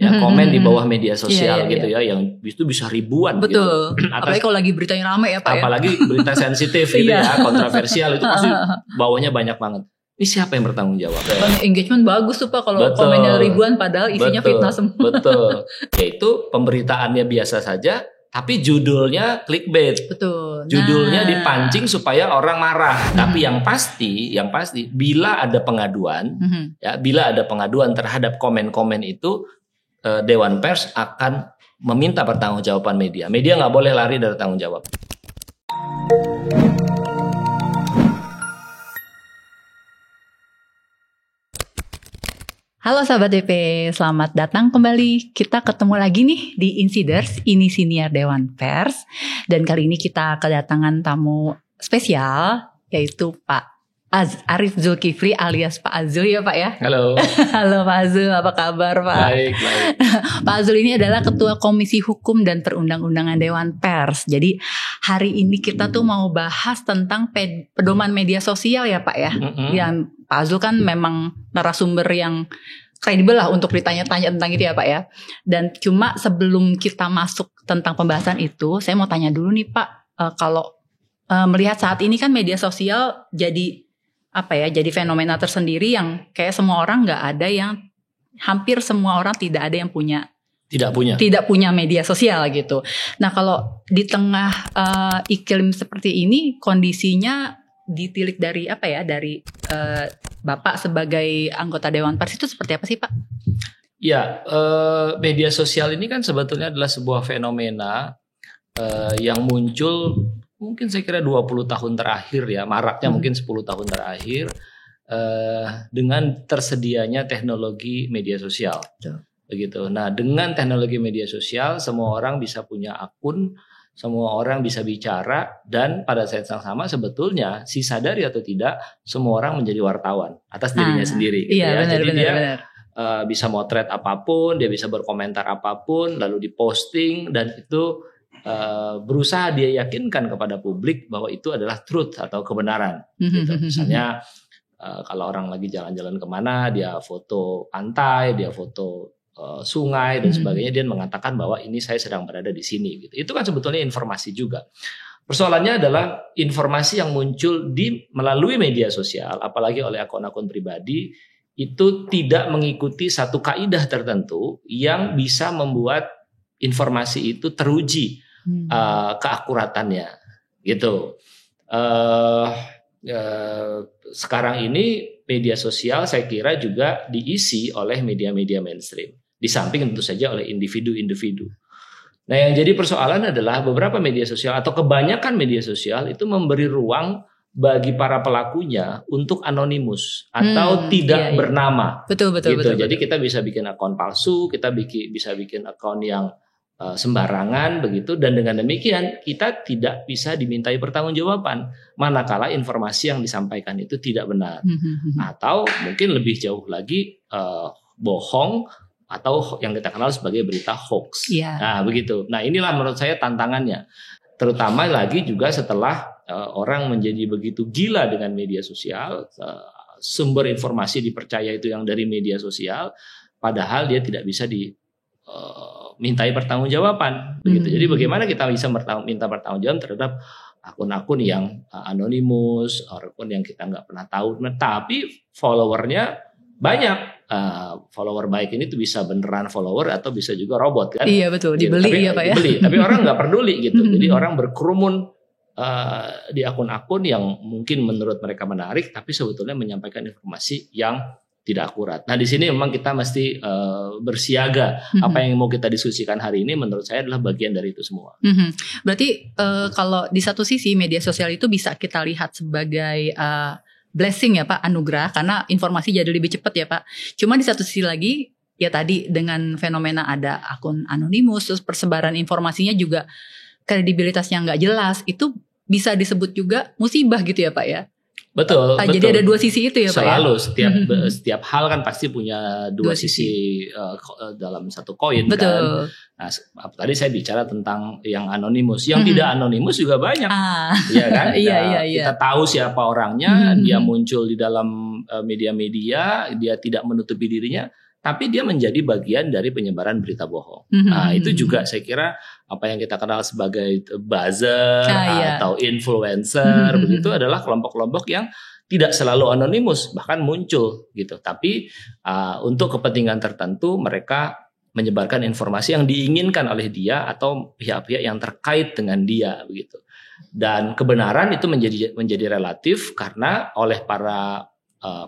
ya komen di bawah media sosial Iya, gitu ya, yang itu bisa ribuan. Betul. Gitu. Apalagi kalau lagi beritanya rame ya Pak ya. Apalagi berita sensitif gitu Iya. ya, kontroversial itu pasti bawahnya banyak banget. Ini siapa yang bertanggung jawab? Engagement bagus tuh Pak kalau Betul. komennya ribuan padahal isinya fitnah semua. Betul. Yaitu pemberitaannya biasa saja, tapi judulnya clickbait. Betul. Judulnya dipancing supaya orang marah. Tapi yang pasti bila ada pengaduan, ya, bila ada pengaduan terhadap komen-komen itu, Dewan Pers akan meminta pertanggungjawaban media. Media nggak boleh lari dari tanggung jawab. Halo sahabat DP, selamat datang kembali. Kita ketemu lagi nih di Insiders, ini siniar Dewan Pers. Dan kali ini kita kedatangan tamu spesial, yaitu Pak Arief Zulkifli alias Pak Azul ya Pak ya. Halo. Halo Pak Azul, apa kabar Pak? Baik. Pak Azul ini adalah Ketua Komisi Hukum dan Perundang-undangan Dewan Pers. Jadi hari ini kita tuh mau bahas tentang pedoman media sosial ya Pak ya. Yang Pak Azul kan memang narasumber yang kredibel lah untuk ditanya-tanya tentang itu ya Pak ya. Dan cuma sebelum kita masuk tentang pembahasan itu, saya mau tanya dulu nih Pak, kalau melihat saat ini kan media sosial jadi jadi fenomena tersendiri yang kayak semua orang hampir semua orang tidak ada yang tidak punya media sosial gitu. Nah kalau di tengah iklim seperti ini, kondisinya ditilik dari dari Bapak sebagai anggota Dewan Pers itu seperti apa sih Pak? Ya, media sosial ini kan sebetulnya adalah sebuah fenomena yang muncul mungkin saya kira 20 tahun terakhir ya, maraknya mungkin 10 tahun terakhir dengan tersedianya teknologi media sosial. Begitu. Nah, dengan teknologi media sosial semua orang bisa punya akun, semua orang bisa bicara, dan pada saat yang sama sebetulnya si sadari atau tidak semua orang menjadi wartawan atas dirinya sendiri gitu ya. Benar, jadi benar, dia benar. Bisa motret apapun, dia bisa berkomentar apapun lalu diposting, dan itu berusaha dia yakinkan kepada publik bahwa itu adalah truth atau kebenaran gitu. Misalnya kalau orang lagi jalan-jalan kemana, dia foto pantai, dia foto sungai dan sebagainya, dia mengatakan bahwa ini saya sedang berada di sini gitu. Itu kan sebetulnya informasi juga. Persoalannya adalah informasi yang muncul melalui media sosial, apalagi oleh akun-akun pribadi, itu tidak mengikuti satu kaidah tertentu yang bisa membuat informasi itu teruji keakuratannya gitu. Sekarang ini media sosial saya kira juga diisi oleh media-media mainstream, di samping tentu saja oleh individu-individu. Nah, yang jadi persoalan adalah beberapa media sosial atau kebanyakan media sosial itu memberi ruang bagi para pelakunya untuk anonimus atau tidak bernama. Betul. Jadi kita bisa bikin akun palsu, kita bisa bikin akun yang sembarangan begitu, dan dengan demikian kita tidak bisa dimintai pertanggungjawaban manakala informasi yang disampaikan itu tidak benar atau mungkin lebih jauh lagi bohong atau yang kita kenal sebagai berita hoax. Nah begitu. Nah inilah menurut saya tantangannya, terutama lagi juga setelah orang menjadi begitu gila dengan media sosial, sumber informasi dipercaya itu yang dari media sosial, padahal dia tidak bisa mintai pertanggungjawaban begitu. Jadi bagaimana kita bisa minta pertanggungjawaban terhadap akun-akun yang anonimus, akun yang kita nggak pernah tahu, tapi followernya banyak. Follower baik ini tuh bisa beneran follower atau bisa juga robot kan? Iya betul, dibeli ya Pak ya. Dibeli, tapi orang nggak peduli gitu. Jadi orang berkerumun di akun-akun yang mungkin menurut mereka menarik, tapi sebetulnya menyampaikan informasi yang tidak akurat. Nah di sini memang kita mesti bersiaga. Apa yang mau kita diskusikan hari ini menurut saya adalah bagian dari itu semua. Berarti kalau di satu sisi media sosial itu bisa kita lihat sebagai blessing ya Pak, anugerah, karena informasi jadi lebih cepat ya Pak. Cuma di satu sisi lagi ya tadi dengan fenomena ada akun anonimus, terus persebaran informasinya juga kredibilitasnya nggak jelas, itu bisa disebut juga musibah gitu ya Pak ya. Betul. Jadi ada dua sisi itu ya Pak ya. Selalu setiap hal kan pasti punya dua sisi dalam satu koin kan. Nah, tadi saya bicara tentang yang anonimus, yang tidak anonimus juga banyak. Ya kan? Iya. Kita tahu siapa orangnya, dia muncul di dalam media-media, dia tidak menutupi dirinya, tapi dia menjadi bagian dari penyebaran berita bohong. Nah, itu juga saya kira apa yang kita kenal sebagai buzzer atau influencer begitu adalah kelompok-kelompok yang tidak selalu anonimus, bahkan muncul gitu. Tapi untuk kepentingan tertentu mereka menyebarkan informasi yang diinginkan oleh dia atau pihak-pihak yang terkait dengan dia begitu. Dan kebenaran itu menjadi relatif karena oleh para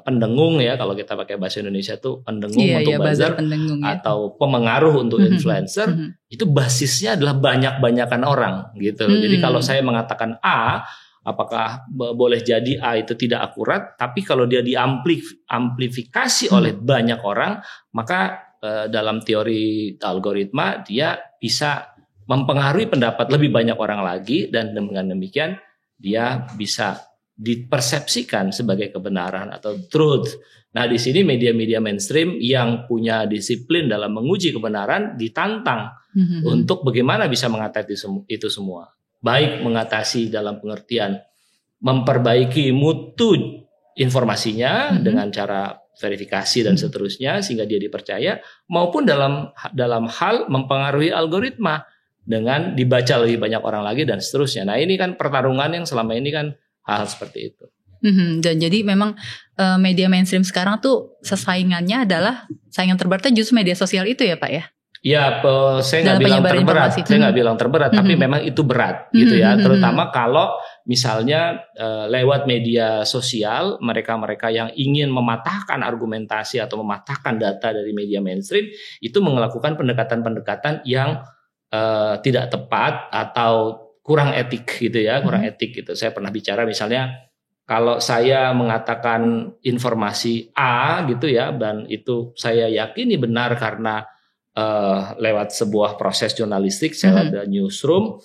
pendengung ya, kalau kita pakai bahasa Indonesia tuh pendengung untuk buzzer atau pemengaruh untuk influencer, itu basisnya adalah banyak-banyakan orang gitu. Jadi kalau saya mengatakan A, apakah boleh jadi A itu tidak akurat, tapi kalau dia diamplifikasi oleh banyak orang, maka dalam teori algoritma dia bisa mempengaruhi pendapat lebih banyak orang lagi, dan dengan demikian dia bisa dipersepsikan sebagai kebenaran atau truth. Nah, di sini media-media mainstream yang punya disiplin dalam menguji kebenaran ditantang untuk bagaimana bisa mengatasi itu semua. Baik mengatasi dalam pengertian memperbaiki mutu informasinya dengan cara verifikasi dan seterusnya sehingga dia dipercaya, maupun dalam hal mempengaruhi algoritma dengan dibaca lebih banyak orang lagi dan seterusnya. Nah, ini kan pertarungan yang selama ini kan hal seperti itu. Dan jadi memang media mainstream sekarang tuh saingannya adalah saingan terberatnya justru media sosial itu ya Pak ya? Ya, saya nggak bilang terberat, tapi memang itu berat gitu ya. Terutama kalau misalnya lewat media sosial mereka-mereka yang ingin mematahkan argumentasi atau mematahkan data dari media mainstream itu melakukan pendekatan-pendekatan yang tidak tepat atau kurang etik gitu ya, kurang etik gitu. Saya pernah bicara misalnya kalau saya mengatakan informasi A gitu ya, dan itu saya yakini benar karena lewat sebuah proses jurnalistik, saya ada newsroom,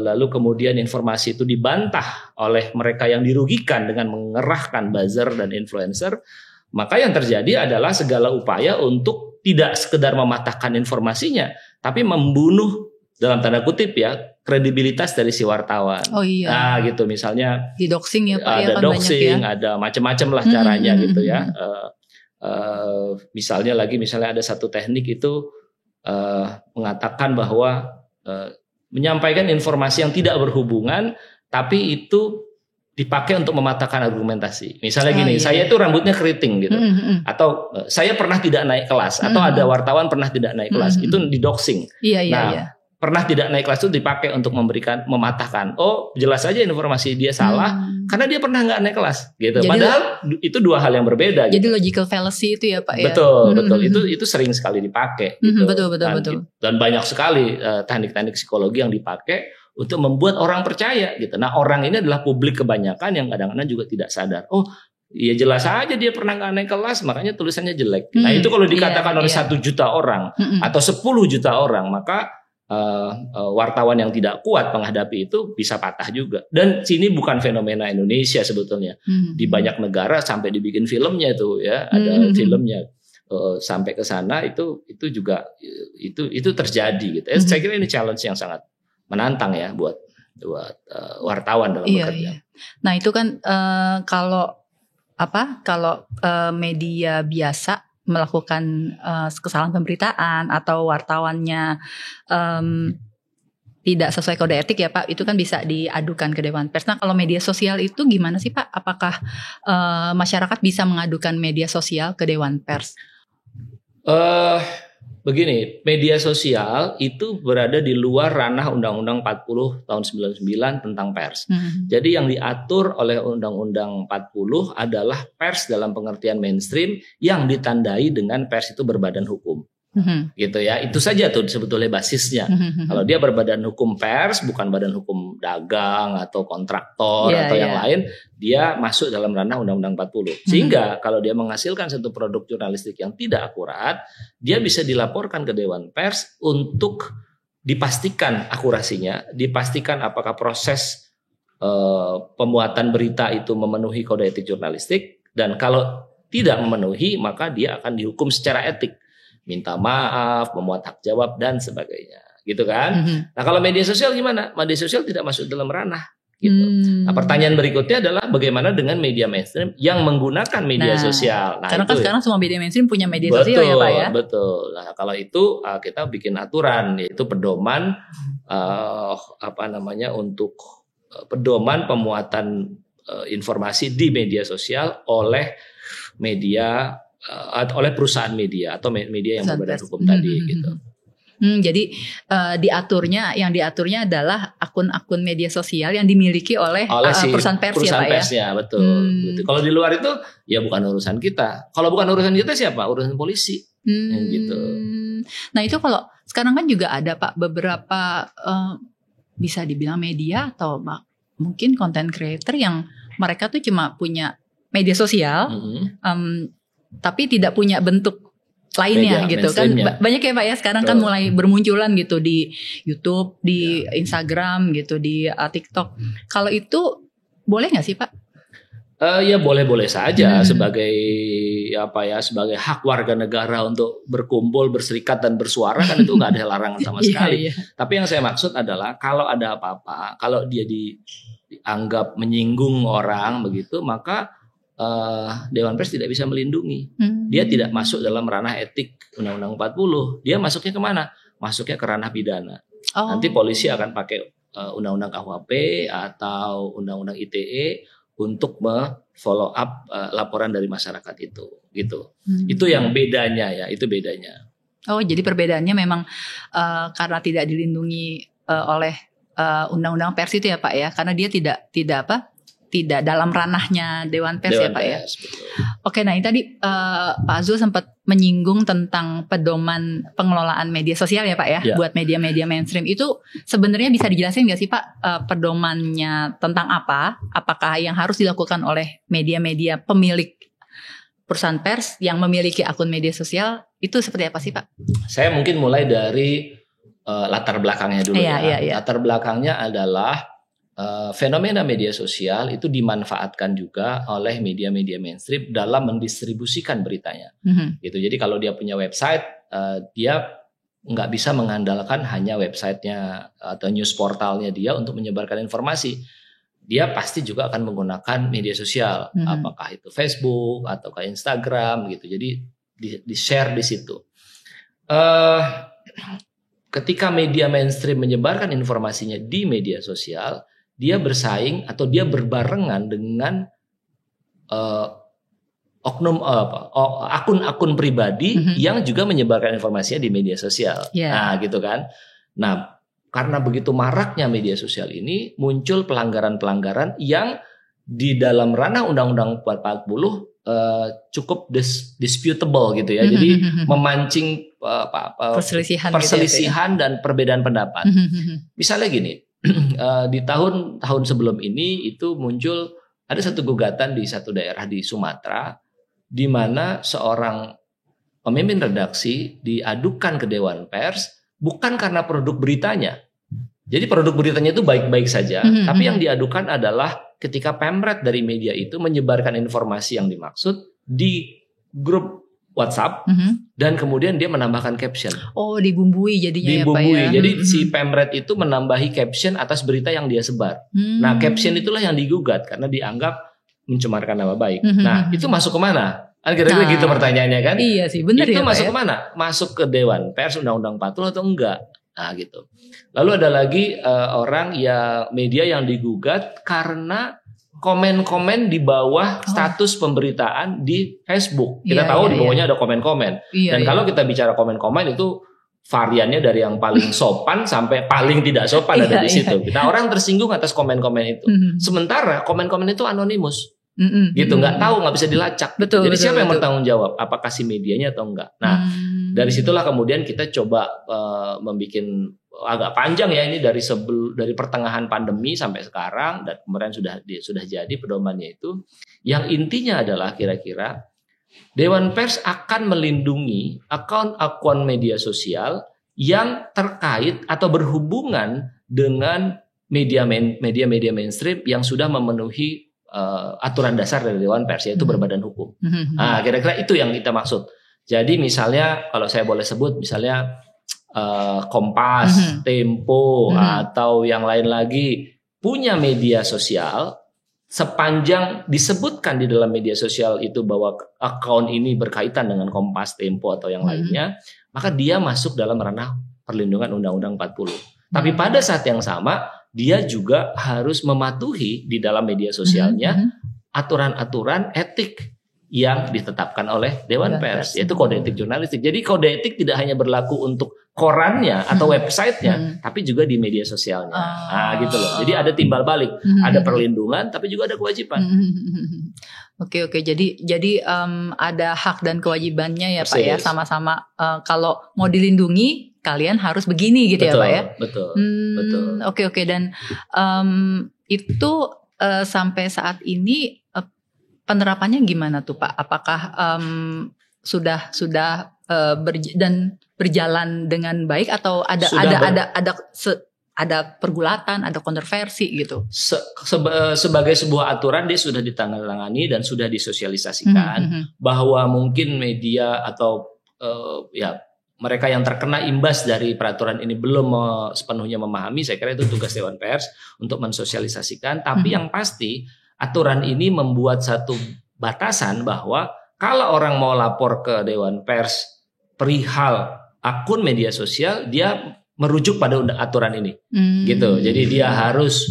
lalu kemudian informasi itu dibantah oleh mereka yang dirugikan dengan mengerahkan buzzer dan influencer, maka yang terjadi adalah segala upaya untuk tidak sekedar mematahkan informasinya, tapi membunuh dalam tanda kutip ya kredibilitas dari si wartawan. Nah gitu, misalnya di doxing ya Pak, ada ya, doxing, ada macam-macam lah caranya gitu ya. Misalnya ada satu teknik itu mengatakan bahwa menyampaikan informasi yang tidak berhubungan, tapi itu dipakai untuk mematahkan argumentasi. Misalnya gini, saya itu rambutnya keriting gitu, atau saya pernah tidak naik kelas, atau ada wartawan pernah tidak naik kelas, itu di doxing. Pernah tidak naik kelas itu dipakai untuk mematahkan. Oh, jelas saja informasi dia salah karena dia pernah nggak naik kelas gitu. Jadi, padahal itu dua hal yang berbeda. Jadi gitu. Logical fallacy itu ya Pak ya. Betul. Itu sering sekali dipakai. Gitu. Betul. Dan banyak sekali teknik-teknik psikologi yang dipakai untuk membuat orang percaya gitu. Nah, orang ini adalah publik kebanyakan yang kadang-kadang juga tidak sadar. Oh, ya jelas aja dia pernah nggak naik kelas, makanya tulisannya jelek. Nah, itu kalau dikatakan oleh 1 juta orang atau 10 juta orang, maka wartawan yang tidak kuat menghadapi itu bisa patah juga. Dan sini bukan fenomena Indonesia sebetulnya. Di banyak negara sampai dibikin filmnya itu ya, ada filmnya sampai ke sana itu juga itu terjadi gitu. Saya kira ini challenge yang sangat menantang ya buat wartawan dalam bekerja. Iya. Nah, itu kan kalau media biasa melakukan kesalahan pemberitaan atau wartawannya tidak sesuai kode etik ya Pak, itu kan bisa diadukan ke Dewan Pers. Nah, kalau media sosial itu gimana sih Pak? Apakah masyarakat bisa mengadukan media sosial ke Dewan Pers? Begini, media sosial itu berada di luar ranah Undang-Undang 40 tahun 99 tentang pers. Jadi yang diatur oleh Undang-Undang 40 adalah pers dalam pengertian mainstream yang ditandai dengan pers itu berbadan hukum. Gitu ya, itu saja tuh sebetulnya basisnya. Kalau dia berbadan hukum pers, bukan badan hukum dagang atau kontraktor atau yang lain, dia masuk dalam ranah Undang-Undang 40. Sehingga kalau dia menghasilkan satu produk jurnalistik yang tidak akurat, dia bisa dilaporkan ke Dewan Pers untuk dipastikan akurasinya, dipastikan apakah proses pembuatan berita itu memenuhi kode etik jurnalistik, dan kalau tidak memenuhi maka dia akan dihukum secara etik. Minta maaf, memuat hak jawab dan sebagainya, gitu kan? Nah, kalau media sosial gimana? Media sosial tidak masuk dalam ranah gitu. Nah, pertanyaan berikutnya adalah bagaimana dengan media mainstream yang menggunakan media sosial. Karena kan sekarang semua media mainstream punya media sosial ya Pak ya. Betul. Nah, kalau itu kita bikin aturan, yaitu pedoman untuk pedoman pemuatan informasi di media sosial oleh media oleh perusahaan media atau media yang berbadan hukum tadi gitu. Jadi yang diaturnya adalah akun-akun media sosial yang dimiliki oleh perusahaan pers ya Pak persnya, betul. Gitu. Kalau di luar itu ya bukan urusan kita. Kalau bukan urusan kita siapa? Urusan polisi. Gitu. Nah itu kalau sekarang kan juga ada Pak beberapa bisa dibilang media atau mungkin content creator yang mereka tuh cuma punya media sosial, tapi tidak punya bentuk lainnya media, gitu kan. Banyak ya Pak ya sekarang kan mulai bermunculan gitu di YouTube, di Instagram gitu, di TikTok. Kalau itu boleh nggak sih Pak? Ya boleh-boleh saja sebagai sebagai hak warga negara untuk berkumpul, berserikat dan bersuara kan itu nggak ada larangan sama sekali. Tapi yang saya maksud adalah kalau ada apa-apa, kalau dia dianggap menyinggung orang begitu, maka Dewan Pers tidak bisa melindungi. Dia tidak masuk dalam ranah etik Undang-Undang 40. Dia masuknya kemana? Masuknya ke ranah pidana. Nanti polisi akan pakai Undang-Undang KUHP atau Undang-Undang ITE untuk follow up laporan dari masyarakat itu. Gitu. Itu yang bedanya ya. Itu bedanya. Oh, jadi perbedaannya memang karena tidak dilindungi oleh Undang-Undang Pers itu ya Pak ya? Karena dia tidak dalam ranahnya Dewan Pers ya Pak ya. Oke, nah ini tadi Pak Azul sempat menyinggung tentang pedoman pengelolaan media sosial ya Pak ya, buat media-media mainstream itu sebenarnya bisa dijelasin nggak sih Pak pedomannya tentang apa? Apakah yang harus dilakukan oleh media-media pemilik perusahaan pers yang memiliki akun media sosial itu seperti apa sih Pak? Saya mungkin mulai dari latar belakangnya dulu ya. Latar belakangnya adalah fenomena media sosial itu dimanfaatkan juga oleh media-media mainstream dalam mendistribusikan beritanya. Gitu. Jadi kalau dia punya website, dia nggak bisa mengandalkan hanya websitenya atau news portalnya dia untuk menyebarkan informasi. Dia pasti juga akan menggunakan media sosial, apakah itu Facebook atau Instagram gitu. Jadi di-share di situ. Ketika media mainstream menyebarkan informasinya di media sosial, dia bersaing atau dia berbarengan dengan akun-akun pribadi yang juga menyebarkan informasinya di media sosial. Nah, gitu kan. Nah, karena begitu maraknya media sosial ini muncul pelanggaran-pelanggaran yang di dalam ranah Undang-Undang 40 cukup disputable gitu ya. Jadi memancing perselisihan dan perbedaan pendapat. Misalnya gini, di tahun sebelum ini itu muncul ada satu gugatan di satu daerah di Sumatera di mana seorang pemimpin redaksi diadukan ke Dewan Pers bukan karena produk beritanya. Jadi produk beritanya itu baik-baik saja, tapi yang diadukan adalah ketika pemret dari media itu menyebarkan informasi yang dimaksud di grup WhatsApp dan kemudian dia menambahkan caption. Oh, dibumbui jadinya ya Pak ya. Jadi si pemret itu menambahi caption atas berita yang dia sebar. Nah, caption itulah yang digugat karena dianggap mencemarkan nama baik. Nah, itu masuk kemana? Kira-kira gitu pertanyaannya kan? Iya sih, benar ya. Itu masuk kemana? Masuk ke Dewan Pers Undang-Undang 40 atau enggak? Nah, gitu. Lalu ada lagi media yang digugat karena komen-komen di bawah status pemberitaan di Facebook. Kita tahu di bawahnya ada komen-komen. Dan kalau kita bicara komen-komen itu variannya dari yang paling sopan sampai paling tidak sopan ada di situ. Nah, orang tersinggung atas komen-komen itu. Sementara komen-komen itu anonimus. Gitu, nggak tahu, nggak bisa dilacak. Jadi siapa yang bertanggung jawab? Apakah si medianya atau enggak? Nah, dari situlah kemudian kita coba membuat agak panjang ya ini dari pertengahan pandemi sampai sekarang dan kemarin sudah jadi pedomannya itu. Yang intinya adalah kira-kira Dewan Pers akan melindungi akun-akun media sosial yang terkait atau berhubungan dengan media mainstream yang sudah memenuhi aturan dasar dari Dewan Pers, yaitu berbadan hukum. Nah, kira-kira itu yang kita maksud. Jadi misalnya kalau saya boleh sebut misalnya Kompas, Tempo atau yang lain lagi punya media sosial, sepanjang disebutkan di dalam media sosial itu bahwa akun ini berkaitan dengan Kompas, Tempo atau yang lainnya, maka dia masuk dalam ranah perlindungan Undang-Undang 40. Tapi pada saat yang sama dia juga harus mematuhi di dalam media sosialnya aturan-aturan etik yang ditetapkan oleh Dewan Pers, yaitu kode etik jurnalistik. Jadi kode etik tidak hanya berlaku untuk korannya atau websitenya, tapi juga di media sosialnya. Gitu loh. Jadi ada timbal balik, ada perlindungan, tapi juga ada kewajiban. Oke. Jadi ada hak dan kewajibannya ya Pak ya, sama-sama. Kalau mau dilindungi, kalian harus begini gitu, betul, ya Pak ya. Betul. Oke. Dan itu sampai saat ini penerapannya gimana tuh Pak? Apakah sudah berjalan dengan baik atau ada pergulatan, ada kontroversi gitu? Sebagai sebuah aturan dia sudah ditandatangani dan sudah disosialisasikan bahwa mungkin media atau mereka yang terkena imbas dari peraturan ini belum sepenuhnya memahami. Saya kira itu tugas Dewan Pers untuk mensosialisasikan. Tapi yang pasti aturan ini membuat satu batasan bahwa kalau orang mau lapor ke Dewan Pers perihal akun media sosial, dia merujuk pada aturan ini, gitu. Jadi dia harus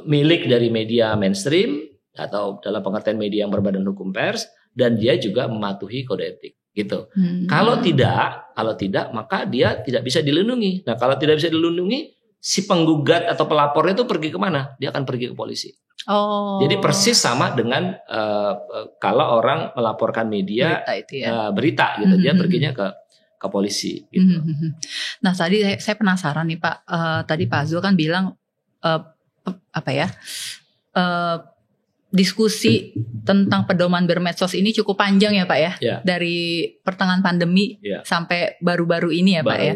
milik dari media mainstream atau dalam pengertian media yang berbadan hukum pers, dan dia juga mematuhi kode etik, gitu. Kalau tidak, maka dia tidak bisa dilindungi. Nah, kalau tidak bisa dilindungi, si penggugat atau pelapornya itu pergi kemana? Dia akan pergi ke polisi. Jadi persis sama dengan kalau orang melaporkan media berita gitu, dia perginya ke polisi gitu. Nah, tadi saya penasaran nih Pak. Tadi Pak Azul kan bilang diskusi tentang pedoman bermedsos ini cukup panjang ya Pak ya. Dari pertengahan pandemi sampai baru-baru ini ya Pak ya.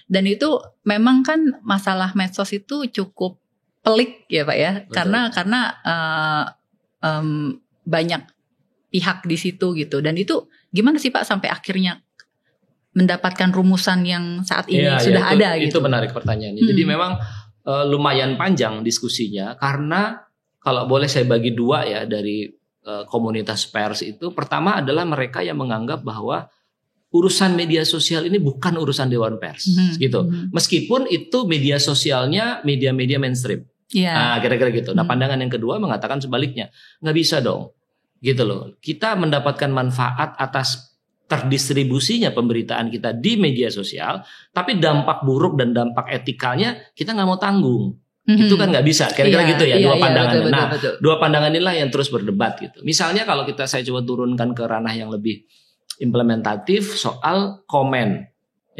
Dan itu memang kan masalah medsos itu cukup pelik ya Pak ya. Betul. Karena banyak pihak di situ gitu. Dan itu gimana sih Pak sampai akhirnya mendapatkan rumusan yang saat ini sudah ada gitu? Itu menarik pertanyaannya. Jadi memang lumayan panjang diskusinya, karena kalau boleh saya bagi dua ya dari komunitas pers itu. Pertama adalah mereka yang menganggap bahwa urusan media sosial ini bukan urusan Dewan Pers, gitu. Meskipun itu media sosialnya media-media mainstream. Nah, kira-kira gitu. Nah, pandangan yang kedua mengatakan sebaliknya, nggak bisa dong, gitu loh. Kita mendapatkan manfaat atas terdistribusinya pemberitaan kita di media sosial, tapi dampak buruk dan dampak etikanya kita nggak mau tanggung. Itu kan nggak bisa, kira-kira gitu ya, dua pandangan. Betul. Dua pandangan inilah yang terus berdebat gitu. Misalnya kalau saya coba turunkan ke ranah yang lebih implementatif soal komen.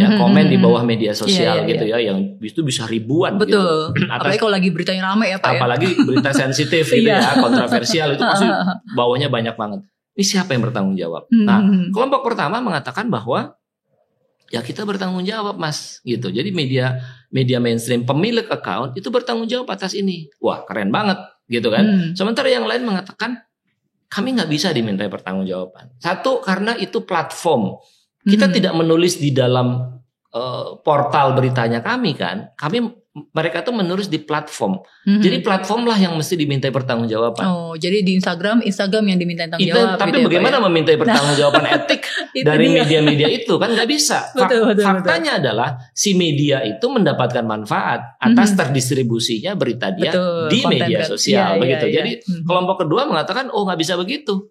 Komen di bawah media sosial gitu ya, yang itu bisa ribuan. Betul. Gitu. Apalagi kalau lagi beritanya ramai ya Pak. Apalagi berita sensitif gitu ya, kontroversial itu pasti bawahnya banyak banget. Ini siapa yang bertanggung jawab? Nah, kelompok pertama mengatakan bahwa ya kita bertanggung jawab Mas, gitu. Jadi media mainstream pemilik account itu bertanggung jawab atas ini. Wah, keren banget, gitu kan? Sementara yang lain mengatakan kami nggak bisa dimintai pertanggungjawaban. Satu, karena itu platform. Kita tidak menulis di dalam portal beritanya kami kan. Mereka tuh menulis di platform. Jadi platform lah yang mesti dimintai pertanggungjawaban. Jadi di Instagram yang dimintai pertanggungjawab. Tapi gitu bagaimana memintai pertanggungjawaban etik dari media-media itu kan nggak bisa. Faktanya adalah si media itu mendapatkan manfaat atas terdistribusinya berita dia di media sosial, begitu. Jadi kelompok kedua mengatakan nggak bisa begitu.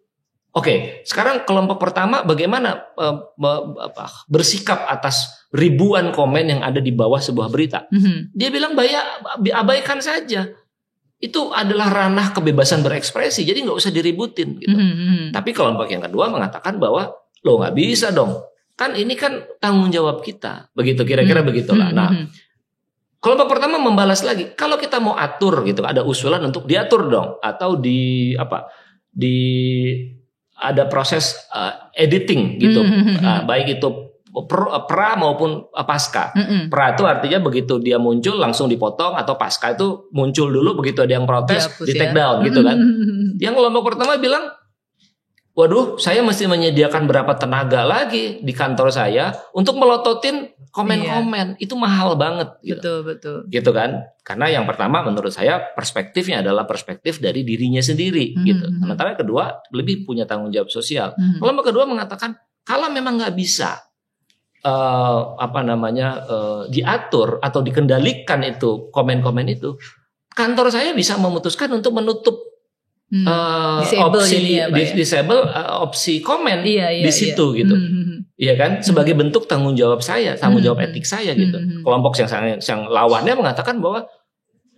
Oke, sekarang kelompok pertama bagaimana bersikap atas ribuan komen yang ada di bawah sebuah berita. Dia bilang abaikan saja. Itu adalah ranah kebebasan berekspresi, jadi nggak usah diributin gitu. Tapi kelompok yang kedua mengatakan bahwa nggak bisa dong. Kan ini kan tanggung jawab kita. Begitu, kira-kira begitulah. Nah, kelompok pertama membalas lagi, kalau kita mau atur gitu, ada usulan untuk diatur dong, atau ada proses editing gitu, baik itu pra maupun pasca. Pra itu artinya begitu dia muncul langsung dipotong, atau pasca itu muncul dulu begitu ada yang protes di take down gitu kan. Yang kelompok pertama bilang, waduh, saya mesti menyediakan berapa tenaga lagi di kantor saya untuk melototin komen-komen. Itu mahal banget gitu. Betul. Gitu kan? Karena yang pertama menurut saya perspektifnya adalah perspektif dari dirinya sendiri gitu. Sementara kedua lebih punya tanggung jawab sosial. Kelompok kedua mengatakan kalau memang nggak bisa diatur atau dikendalikan itu komen-komen itu, kantor saya bisa memutuskan untuk menutup disable opsi komen di situ gitu. Iya kan, sebagai bentuk tanggung jawab saya, tanggung jawab etik saya gitu. Kelompok yang lawannya mengatakan bahwa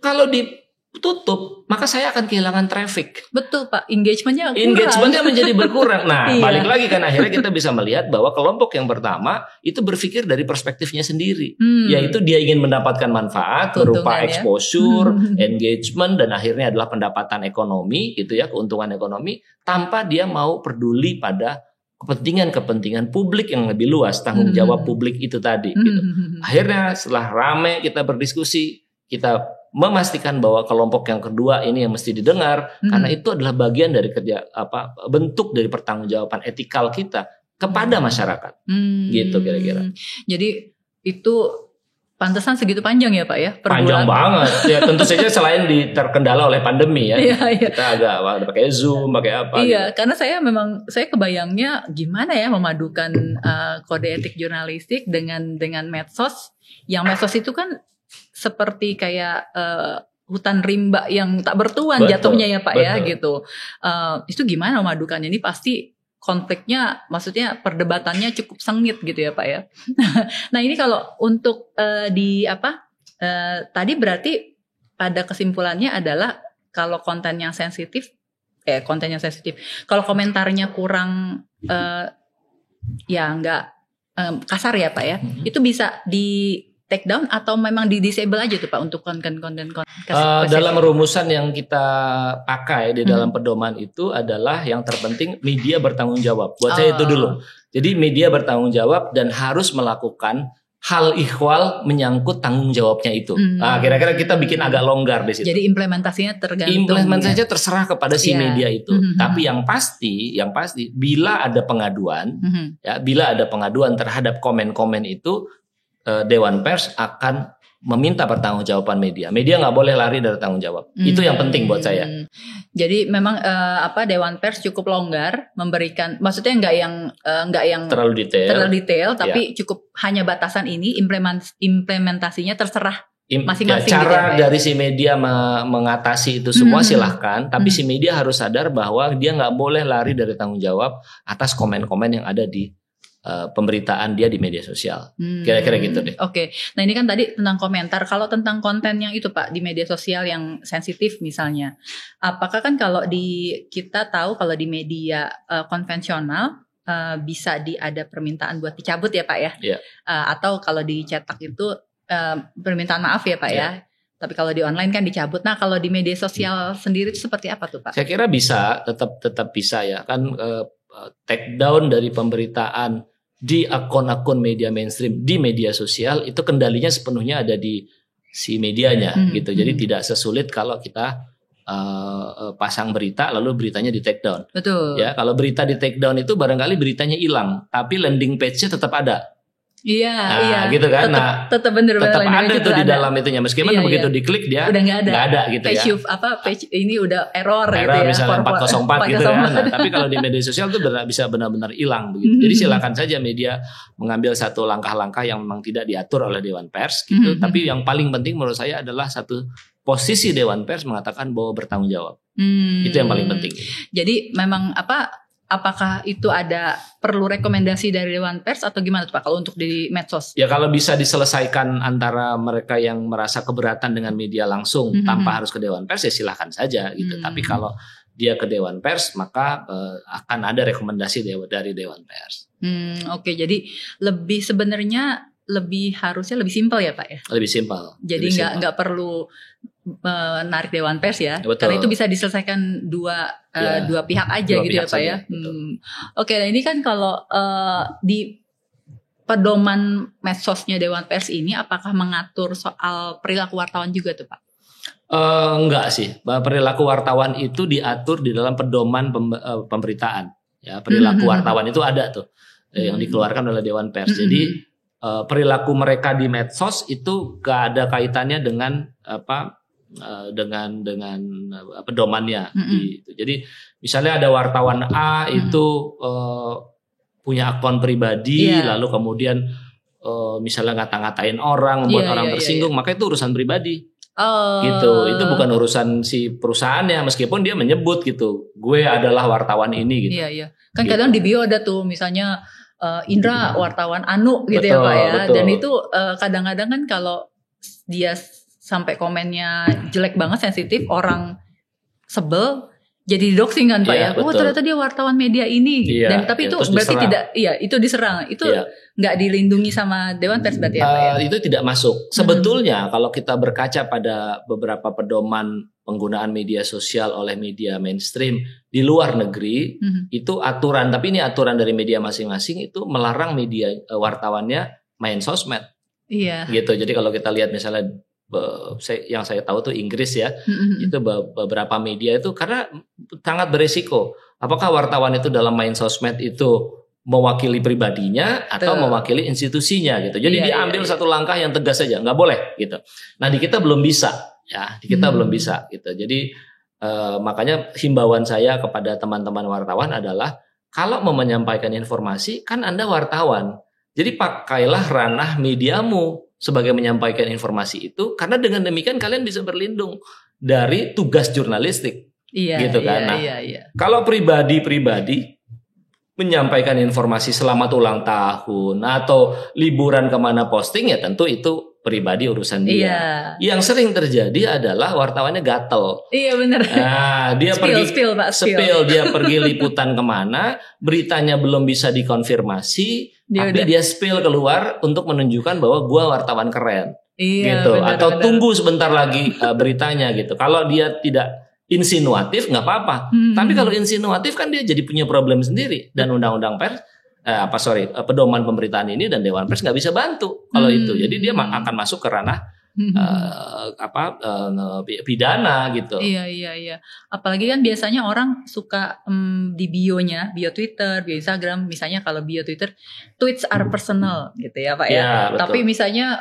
kalau ditutup maka saya akan kehilangan traffic. Betul Pak, engagementnya menjadi berkurang. Nah, balik lagi kan akhirnya kita bisa melihat bahwa kelompok yang pertama itu berpikir dari perspektifnya sendiri, yaitu dia ingin mendapatkan manfaat berupa exposure, engagement, dan akhirnya adalah pendapatan ekonomi gitu ya, keuntungan ekonomi, tanpa dia mau peduli pada kepentingan publik yang lebih luas, tanggung jawab publik itu tadi gitu. Akhirnya setelah rame kita berdiskusi, kita memastikan bahwa kelompok yang kedua ini yang mesti didengar, karena itu adalah bagian dari bentuk dari pertanggungjawaban etikal kita kepada masyarakat. Gitu kira-kira. Jadi itu pantesan segitu panjang ya Pak ya? Panjang banget. Ya tentu saja selain terkendala oleh pandemi ya. Kita agak pakai Zoom, pakai apa. Iya, gitu. Karena saya kebayangnya gimana ya memadukan kode etik jurnalistik dengan medsos. Yang medsos itu kan seperti kayak hutan rimba yang tak bertuan. Betul, jatuhnya ya Pak ya gitu. Itu gimana memadukannya? Ini pasti konfliknya, maksudnya perdebatannya cukup sengit gitu ya Pak ya. Nah ini kalau untuk tadi berarti pada kesimpulannya adalah kalau kontennya sensitif, kalau komentarnya kurang ya nggak kasar ya Pak ya, itu bisa di take down atau memang di disable aja tuh Pak untuk konten-konten dalam rumusan yang kita pakai di dalam pedoman itu adalah yang terpenting media bertanggung jawab. Buat saya itu dulu. Jadi media bertanggung jawab dan harus melakukan hal ihwal menyangkut tanggung jawabnya itu. Nah, kira-kira kita bikin agak longgar di situ. Jadi implementasinya tergantung. Implementasinya terserah kepada si media itu. Tapi yang pasti bila ada pengaduan, ya bila ada pengaduan terhadap komen-komen itu, Dewan Pers akan meminta pertanggungjawaban media. Media nggak boleh lari dari tanggung jawab. Itu yang penting buat saya. Jadi memang Dewan Pers cukup longgar memberikan, maksudnya nggak yang terlalu detail, tapi cukup hanya batasan ini, implementasinya terserah masing-masing. Cara dari si media mengatasi itu semua silahkan, tapi si media harus sadar bahwa dia nggak boleh lari dari tanggung jawab atas komen-komen yang ada di pemberitaan dia di media sosial. Kira-kira gitu deh. Oke. Nah ini kan tadi tentang komentar. Kalau tentang konten yang itu Pak di media sosial yang sensitif misalnya, apakah kan kalau kita tahu kalau di media konvensional bisa ada permintaan buat dicabut ya Pak ya? Yeah. Atau kalau dicetak itu permintaan maaf ya Pak ya? Tapi kalau di online kan dicabut. Nah kalau di media sosial sendiri itu seperti apa tuh Pak? Saya kira bisa, tetap bisa ya kan. Take down dari pemberitaan di akun-akun media mainstream di media sosial itu kendalinya sepenuhnya ada di si medianya gitu. Jadi tidak sesulit kalau kita pasang berita lalu beritanya di take down. Betul. Ya, kalau berita di take down itu barangkali beritanya hilang, tapi landing page-nya tetap ada. Iya, gitu kan. Tetap bener tetap ada tuh di dalam itunya. Meskipun begitu diklik dia udah nggak ada gitu page ya. Page ini udah error gitu ya. Misalnya 404 gitu ya. Nah, tapi kalau di media sosial tuh bisa benar-benar hilang begitu. Jadi silakan saja media mengambil satu langkah-langkah yang memang tidak diatur oleh Dewan Pers gitu. Tapi yang paling penting menurut saya adalah satu posisi Dewan Pers mengatakan bahwa bertanggung jawab. Itu yang paling penting. Jadi memang apakah itu perlu rekomendasi dari Dewan Pers atau gimana tuh Pak kalau untuk di medsos? Ya kalau bisa diselesaikan antara mereka yang merasa keberatan dengan media langsung tanpa harus ke Dewan Pers ya silahkan saja gitu. Tapi kalau dia ke Dewan Pers maka akan ada rekomendasi dari Dewan Pers. Oke, jadi harusnya lebih simpel ya Pak ya? Lebih simpel. Jadi nggak perlu menarik Dewan Pers ya? Betul. Karena itu bisa diselesaikan dua pihak aja gitu ya Pak ya? Oke, nah ini kan kalau di pedoman medsosnya Dewan Pers ini apakah mengatur soal perilaku wartawan juga tuh Pak? Enggak sih, perilaku wartawan itu diatur di dalam pedoman pemberitaan. Ya, perilaku wartawan itu ada tuh yang dikeluarkan oleh Dewan Pers. Jadi perilaku mereka di medsos itu gak ada kaitannya dengan dengan pedomannya. Gitu. Jadi misalnya ada wartawan A itu punya akun pribadi, lalu kemudian misalnya ngata-ngatain orang, membuat orang tersinggung, maka itu urusan pribadi. Gitu, itu bukan urusan si perusahaannya, meskipun dia menyebut gitu, gue adalah wartawan ini gitu. Iya. Kan kadang di bio ada tuh misalnya Indra wartawan Anu gitu, ya Pak ya. Betul. Dan itu kadang-kadang kan kalau dia sampai komennya jelek banget, sensitif, orang sebel, jadi doxing kan Pak ya. Oh ternyata dia wartawan media ini. Dan tapi itu berarti diserang. Itu diserang. Itu nggak dilindungi sama Dewan Pers berarti ya Pak ya? Itu tidak masuk. Sebetulnya kalau kita berkaca pada beberapa pedoman penggunaan media sosial oleh media mainstream di luar negeri, itu aturan, tapi ini aturan dari media masing-masing, itu melarang media wartawannya main sosmed. Iya. Gitu. Jadi kalau kita lihat misalnya yang saya tahu tuh Inggris ya, itu beberapa media itu karena sangat beresiko. Apakah wartawan itu dalam main sosmed itu mewakili pribadinya atau mewakili institusinya gitu. Jadi dia ambil satu langkah yang tegas saja, nggak boleh gitu. Nah di kita belum bisa ya, belum bisa gitu. Jadi makanya himbauan saya kepada teman-teman wartawan adalah kalau mau menyampaikan informasi, kan Anda wartawan. Jadi pakailah ranah mediamu sebagai menyampaikan informasi itu, karena dengan demikian kalian bisa berlindung dari tugas jurnalistik. Gitu kan. Kalau pribadi menyampaikan informasi selamat ulang tahun atau liburan kemana posting, ya tentu itu pribadi urusan dia. Yang sering terjadi adalah wartawannya gatel. Iya benar. Nah, dia spill, dia pergi liputan kemana, beritanya belum bisa dikonfirmasi, dia spill keluar untuk menunjukkan bahwa gua wartawan keren. Gitu. Atau tunggu sebentar lagi beritanya gitu. Kalau dia tidak insinuatif nggak apa-apa. Tapi kalau insinuatif kan dia jadi punya problem sendiri, dan undang-undang pers pedoman pemberitaan ini dan Dewan Pers nggak bisa bantu kalau itu. Jadi dia akan masuk ke ranah pidana gitu. Iya. Apalagi kan biasanya orang suka di bio Twitter, bio Instagram, misalnya kalau bio Twitter, tweets are personal gitu ya Pak ya. Tapi misalnya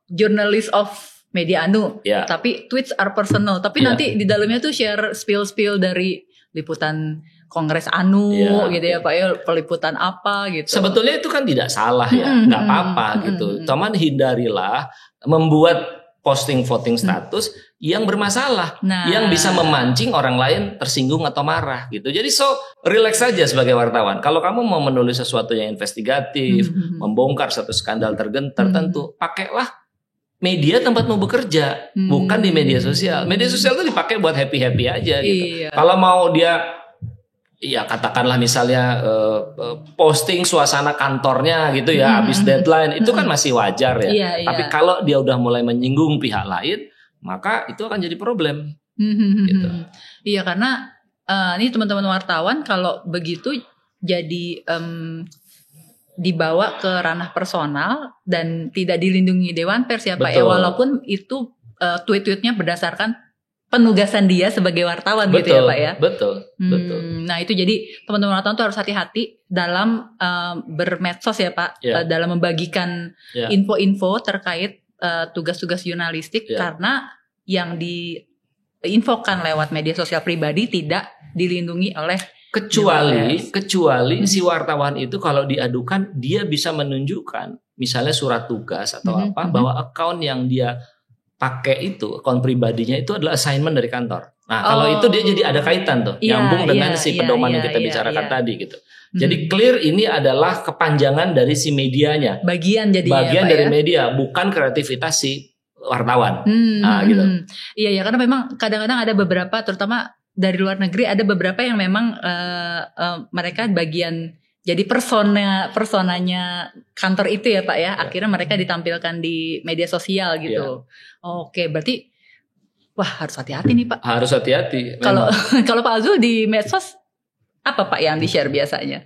journalist of media Anu, tapi tweets are personal. Tapi nanti di dalamnya tuh share spill dari liputan Kongres Anu gitu ya Pak ya, peliputan apa gitu. Sebetulnya itu kan tidak salah ya, nggak apa-apa gitu. Cuman hindarilah membuat posting voting status yang bermasalah, yang bisa memancing orang lain tersinggung atau marah gitu. Jadi relax saja sebagai wartawan. Kalau kamu mau menulis sesuatu yang investigatif, membongkar satu skandal tertentu, pakailah media tempatmu bekerja, bukan di media sosial. Media sosial itu dipakai buat happy-happy aja gitu. Kalau mau dia, ya katakanlah misalnya posting suasana kantornya gitu ya, habis deadline, itu kan masih wajar ya. Tapi kalau dia udah mulai menyinggung pihak lain, maka itu akan jadi problem. Gitu. Iya, karena ini teman-teman wartawan kalau begitu jadi dibawa ke ranah personal dan tidak dilindungi Dewan Pers ya Pak ya, walaupun itu tweet-tweetnya berdasarkan penugasan dia sebagai wartawan gitu ya Pak ya. Betul. Nah itu jadi teman-teman wartawan tuh harus hati-hati dalam bermedsos ya Pak, dalam membagikan info-info terkait tugas-tugas jurnalistik, karena yang diinfokan lewat media sosial pribadi tidak dilindungi oleh kecuali si wartawan itu kalau diadukan dia bisa menunjukkan misalnya surat tugas atau bahwa akun yang dia pakai itu, akun pribadinya itu adalah assignment dari kantor. Nah kalau itu dia jadi ada kaitan tuh, nyambung dengan si pedoman yang kita bicarakan tadi gitu. Jadi clear ini adalah kepanjangan dari si medianya, bagian dari media, bukan kreativitas si wartawan. Gitu. Iya karena memang kadang-kadang ada beberapa, terutama dari luar negeri, ada beberapa yang memang mereka bagian jadi personanya kantor itu ya Pak ya. Akhirnya mereka ditampilkan di media sosial gitu. Oke, berarti harus hati-hati nih Pak. Harus hati-hati. Kalau Pak Azul di medsos apa Pak yang di-share biasanya?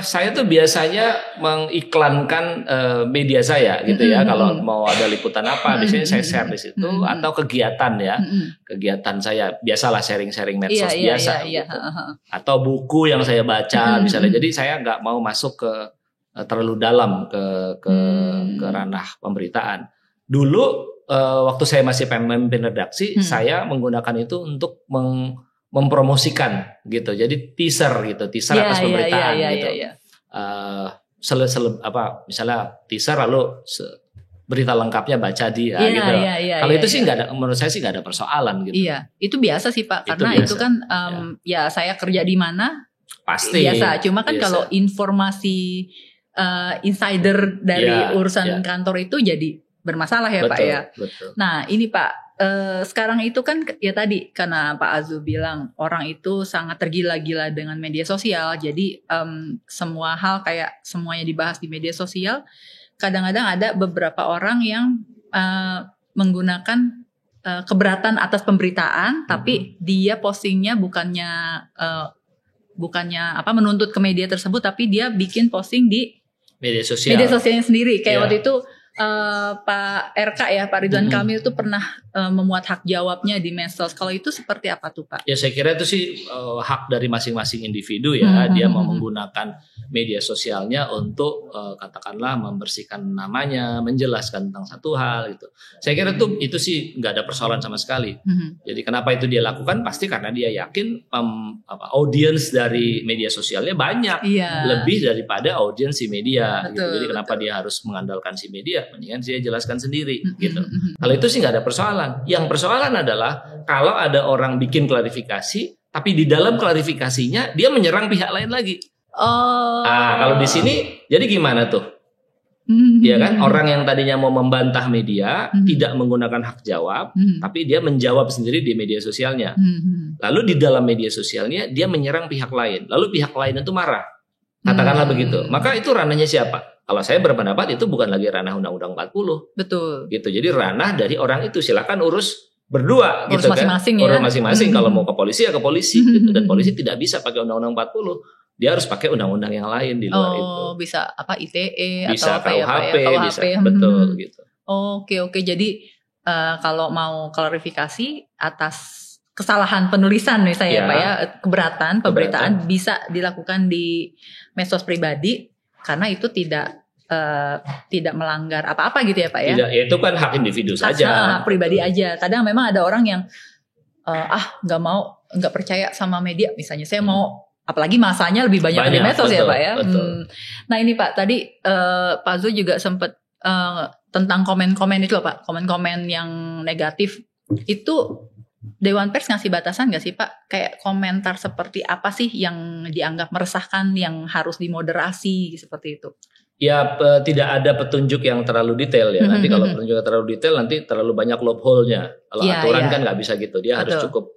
Saya tuh biasanya mengiklankan media saya gitu ya. Kalau mau ada liputan apa, biasanya saya share di situ atau kegiatan ya. Kegiatan saya biasalah sharing-sharing medsos biasa. Gitu. Atau buku yang saya baca misalnya. Jadi saya nggak mau masuk ke terlalu dalam ke ranah pemberitaan. Dulu waktu saya masih pemimpin redaksi, saya menggunakan itu untuk mempromosikan gitu, jadi teaser atas pemberitaan gitu. Misalnya teaser lalu berita lengkapnya baca dia gitu. Kalau itu sih nggak ada, menurut saya sih nggak ada persoalan gitu. Iya, itu biasa sih Pak, karena itu kan ya saya kerja di mana pasti biasa. Cuma kan kalau informasi insider dari urusan kantor itu jadi bermasalah ya Pak ya. Betul. Nah ini Pak. Sekarang itu kan ya tadi karena Pak Azul bilang orang itu sangat tergila-gila dengan media sosial, jadi semua hal kayak semuanya dibahas di media sosial. Kadang-kadang ada beberapa orang yang menggunakan keberatan atas pemberitaan, tapi dia postingnya bukannya menuntut ke media tersebut, tapi dia bikin posting di media sosialnya sendiri. Kayak waktu itu Pak RK ya, Pak Ridwan Kamil itu pernah memuat hak jawabnya di medsos. Kalau itu seperti apa tuh Pak? Ya saya kira itu sih hak dari masing-masing individu ya. Dia mau menggunakan media sosialnya untuk katakanlah membersihkan namanya, menjelaskan tentang satu hal gitu. Saya kira itu sih nggak ada persoalan sama sekali. Jadi kenapa itu dia lakukan? Pasti karena dia yakin audiens dari media sosialnya banyak, lebih daripada audiens si media. Gitu. Jadi kenapa dia harus mengandalkan si media? Mendingan dia jelaskan sendiri gitu. Kalau itu sih nggak ada persoalan. Yang persoalan adalah kalau ada orang bikin klarifikasi, tapi di dalam klarifikasinya dia menyerang pihak lain lagi. Kalau di sini jadi gimana tuh? Ya kan, orang yang tadinya mau membantah media tidak menggunakan hak jawab, tapi dia menjawab sendiri di media sosialnya. Lalu di dalam media sosialnya dia menyerang pihak lain. Lalu pihak lain itu marah. Katakanlah begitu. Maka itu ranahnya siapa? Kalau saya berpendapat itu bukan lagi ranah Undang-Undang 40. Betul. Gitu. Jadi ranah dari orang itu, silakan urus berdua urus gitu masing-masing kan. Urus masing-masing. Kalau mau ke polisi ya ke polisi gitu. Dan polisi tidak bisa pakai Undang-Undang 40. Dia harus pakai undang-undang yang lain di luar itu. Bisa apa ITE bisa atau KUHP, KUHP. Bisa betul gitu. Oke. Jadi kalau mau klarifikasi atas kesalahan penulisan misalnya Pak ya, keberatan pemberitaan bisa dilakukan di medsos pribadi karena itu tidak melanggar apa-apa gitu ya Pak ya. Tidak, itu kan hak individu saja. Hak pribadi aja. Kadang memang ada orang yang nggak percaya sama media misalnya. Saya mau, apalagi masanya lebih banyak di medsos ya Pak ya. Nah ini Pak tadi Pak Zul juga sempat tentang komen-komen itu loh Pak, komen-komen yang negatif itu. Dewan Pers ngasih batasan gak sih Pak? Kayak komentar seperti apa sih yang dianggap meresahkan, yang harus dimoderasi seperti itu? Ya tidak ada petunjuk yang terlalu detail ya. Nanti kalau petunjuk yang terlalu detail nanti terlalu banyak loophole-nya. Kalau aturan kan nggak bisa gitu. Dia harus cukup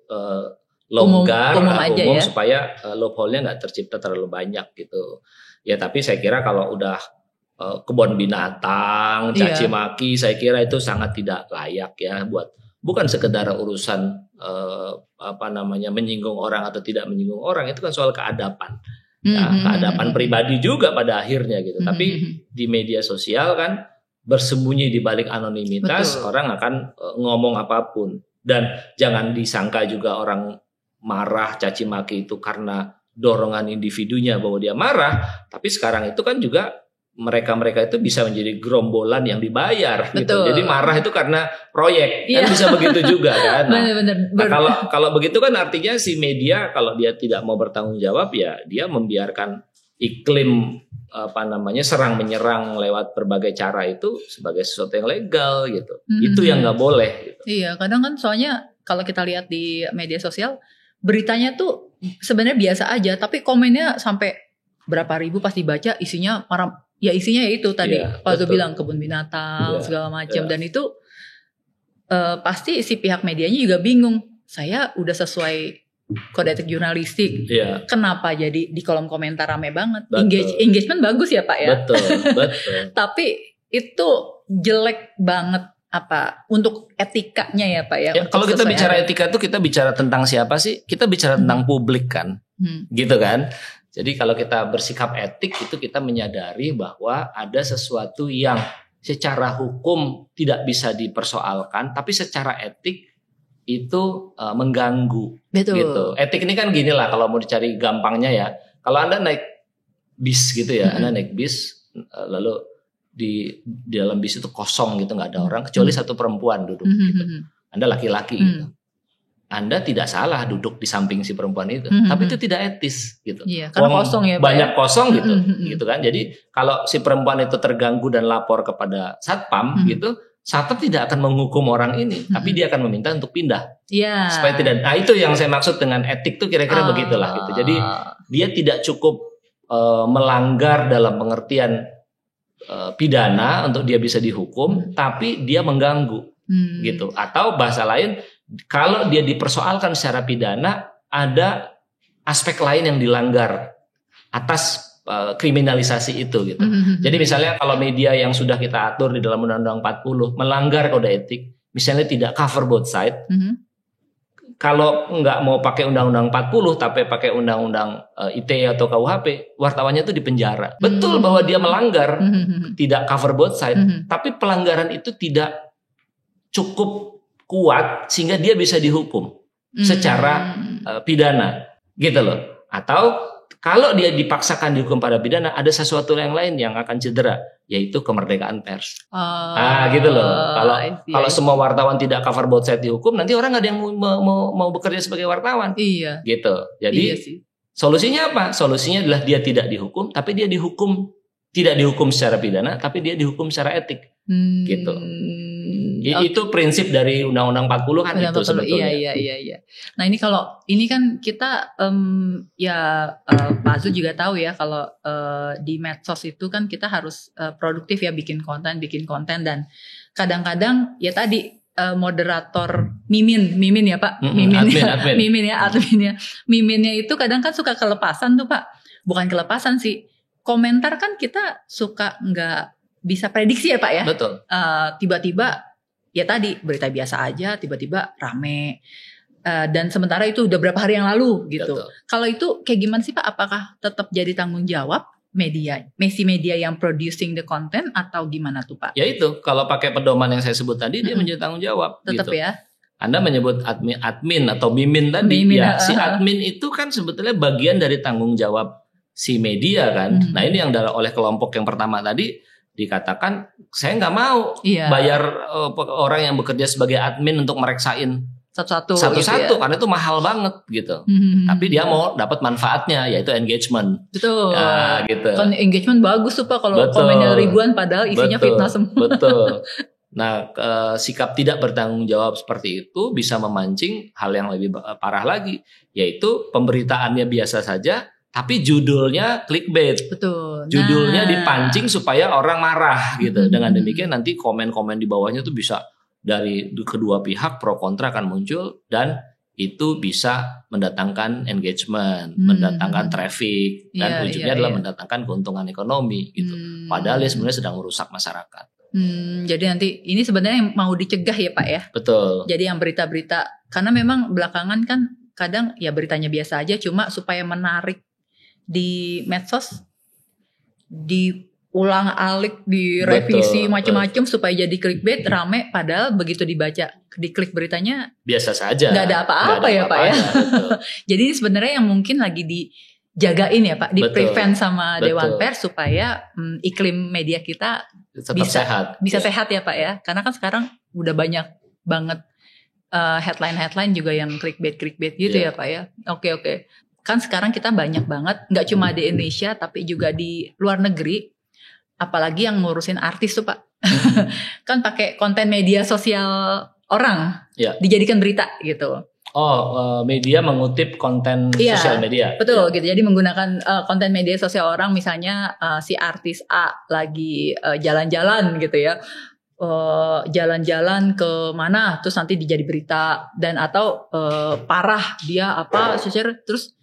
longgar, umum supaya loophole-nya nggak tercipta terlalu banyak gitu. Ya tapi saya kira kalau udah kebun binatang, caci maki, saya kira itu sangat tidak layak ya buat. Bukan sekedar urusan menyinggung orang atau tidak menyinggung orang, itu kan soal keadaban. Keadaban pribadi juga pada akhirnya gitu. Tapi di media sosial kan bersembunyi di balik anonimitas. Betul. Orang akan ngomong apapun. Dan jangan disangka juga orang marah caci maki itu karena dorongan individunya bahwa dia marah. Tapi sekarang itu kan juga mereka itu bisa menjadi gerombolan yang dibayar. Betul. Gitu. Jadi marah itu karena proyek, kan bisa begitu juga kan. Nah, kalau begitu kan artinya si media kalau dia tidak mau bertanggung jawab ya dia membiarkan iklim serang menyerang lewat berbagai cara itu sebagai sesuatu yang legal gitu. Itu yang nggak boleh. Gitu. Iya, kadang kan soalnya kalau kita lihat di media sosial beritanya tuh sebenarnya biasa aja, tapi komennya sampai berapa ribu pas dibaca isinya marah. Ya isinya ya itu tadi Pak Zul bilang kebun binatang segala macam dan itu pasti si pihak medianya juga bingung. Saya udah sesuai kode etik jurnalistik. Kenapa jadi di kolom komentar rame banget? Engagement bagus ya Pak ya. Betul. Tapi itu jelek banget untuk etikanya ya Pak ya. Kalau kita bicara etika itu kita bicara tentang siapa sih? Kita bicara tentang publik kan. Gitu kan. Jadi kalau kita bersikap etik itu kita menyadari bahwa ada sesuatu yang secara hukum tidak bisa dipersoalkan, tapi secara etik itu mengganggu. Betul. Gitu. Etik ini kan gini lah kalau mau dicari gampangnya ya. Kalau Anda naik bis gitu ya, Anda naik bis lalu di dalam bis itu kosong gitu, nggak ada orang kecuali satu perempuan duduk gitu. Anda laki-laki gitu. Anda tidak salah duduk di samping si perempuan itu, tapi itu tidak etis gitu. Iya, karena kosong ya, Pak, banyak kosong gitu, gitu kan. Jadi kalau si perempuan itu terganggu dan lapor kepada satpam gitu, satpam tidak akan menghukum orang ini, tapi dia akan meminta untuk pindah. Iya. Supaya tidak. Nah itu yang saya maksud dengan etik tuh kira-kira begitulah gitu. Jadi dia tidak cukup melanggar dalam pengertian pidana untuk dia bisa dihukum, tapi dia mengganggu gitu. Atau bahasa lain, kalau dia dipersoalkan secara pidana, ada aspek lain yang dilanggar atas kriminalisasi itu gitu. Jadi misalnya kalau media yang sudah kita atur di dalam Undang-Undang 40 melanggar kode etik, misalnya tidak cover both side, kalau nggak mau pakai Undang-Undang 40 tapi pakai Undang-Undang ITE atau KUHP, wartawannya itu dipenjara. Betul bahwa dia melanggar, tidak cover both side, tapi pelanggaran itu tidak cukup kuat sehingga dia bisa dihukum secara pidana gitu loh. Atau kalau dia dipaksakan dihukum pada pidana, ada sesuatu yang lain yang akan cedera, yaitu kemerdekaan pers. Gitu loh. Kalau semua wartawan tidak cover both side dihukum, nanti orang nggak ada yang mau bekerja sebagai wartawan. Iya. Gitu. Jadi solusinya apa? Solusinya adalah dia tidak dihukum, tapi dia tidak dihukum secara pidana, tapi dia dihukum secara etik. Gitu. Itu prinsip dari Undang-Undang 40 kan itu sebetulnya. Iya. Nah ini kan kita Pak Azul juga tahu ya kalau di medsos itu kan kita harus produktif ya, bikin konten dan kadang-kadang ya tadi moderator mimin ya Pak, miminnya itu kadang kan suka kelepasan tuh Pak, bukan kelepasan sih, komentar kan kita suka nggak bisa prediksi ya Pak ya. Betul. Tiba-tiba ya tadi berita biasa aja tiba-tiba rame dan sementara itu udah berapa hari yang lalu gitu. Betul. Kalau itu kayak gimana sih Pak? Apakah tetap jadi tanggung jawab media yang producing the content atau gimana tuh Pak? Ya itu kalau pakai pedoman yang saya sebut tadi dia menjadi tanggung jawab. Tetap gitu. Ya. Anda menyebut admin atau mimin tadi, si admin itu kan sebetulnya bagian dari tanggung jawab si media kan. Nah ini yang oleh kelompok yang pertama tadi dikatakan saya nggak mau bayar orang yang bekerja sebagai admin untuk mereksain satu-satu gitu ya. Karena itu mahal banget gitu. Tapi dia mau dapat manfaatnya yaitu engagement. Betul. Nah, gitu. Kan engagement bagus tuh Pak kalau komennya ribuan padahal isinya fitnah semua. Betul. Nah, sikap tidak bertanggung jawab seperti itu bisa memancing hal yang lebih parah lagi, yaitu pemberitaannya biasa saja tapi judulnya clickbait. Betul. Judulnya dipancing supaya orang marah gitu. Dengan demikian nanti komen-komen di bawahnya tuh bisa dari kedua pihak pro kontra akan muncul dan itu bisa mendatangkan engagement, mendatangkan traffic dan ujungnya adalah mendatangkan keuntungan ekonomi gitu. Padahal dia sebenarnya sedang merusak masyarakat. Jadi nanti ini sebenarnya yang mau dicegah ya Pak ya. Betul. Jadi yang berita-berita karena memang belakangan kan kadang ya beritanya biasa aja cuma supaya menarik di medsos diulang-alik, direvisi macam-macam supaya jadi clickbait rame, padahal begitu dibaca diklik beritanya biasa saja. Nggak ada apa-apa ya Pak ya. Jadi sebenarnya yang mungkin lagi dijagain ya Pak, di-prevent sama Dewan Pers supaya iklim media kita bisa sehat ya Pak ya. Karena kan sekarang udah banyak banget headline-headline juga yang clickbait gitu ya Pak ya. Oke. Kan sekarang kita banyak banget, nggak cuma di Indonesia tapi juga di luar negeri, apalagi yang ngurusin artis tuh Pak, kan pakai konten media sosial orang, dijadikan berita gitu. Media mengutip konten sosial media. Betul gitu, jadi menggunakan konten media sosial orang, misalnya si artis A lagi jalan-jalan gitu ya, jalan-jalan ke mana, terus nanti dijadi berita dan atau parah dia terus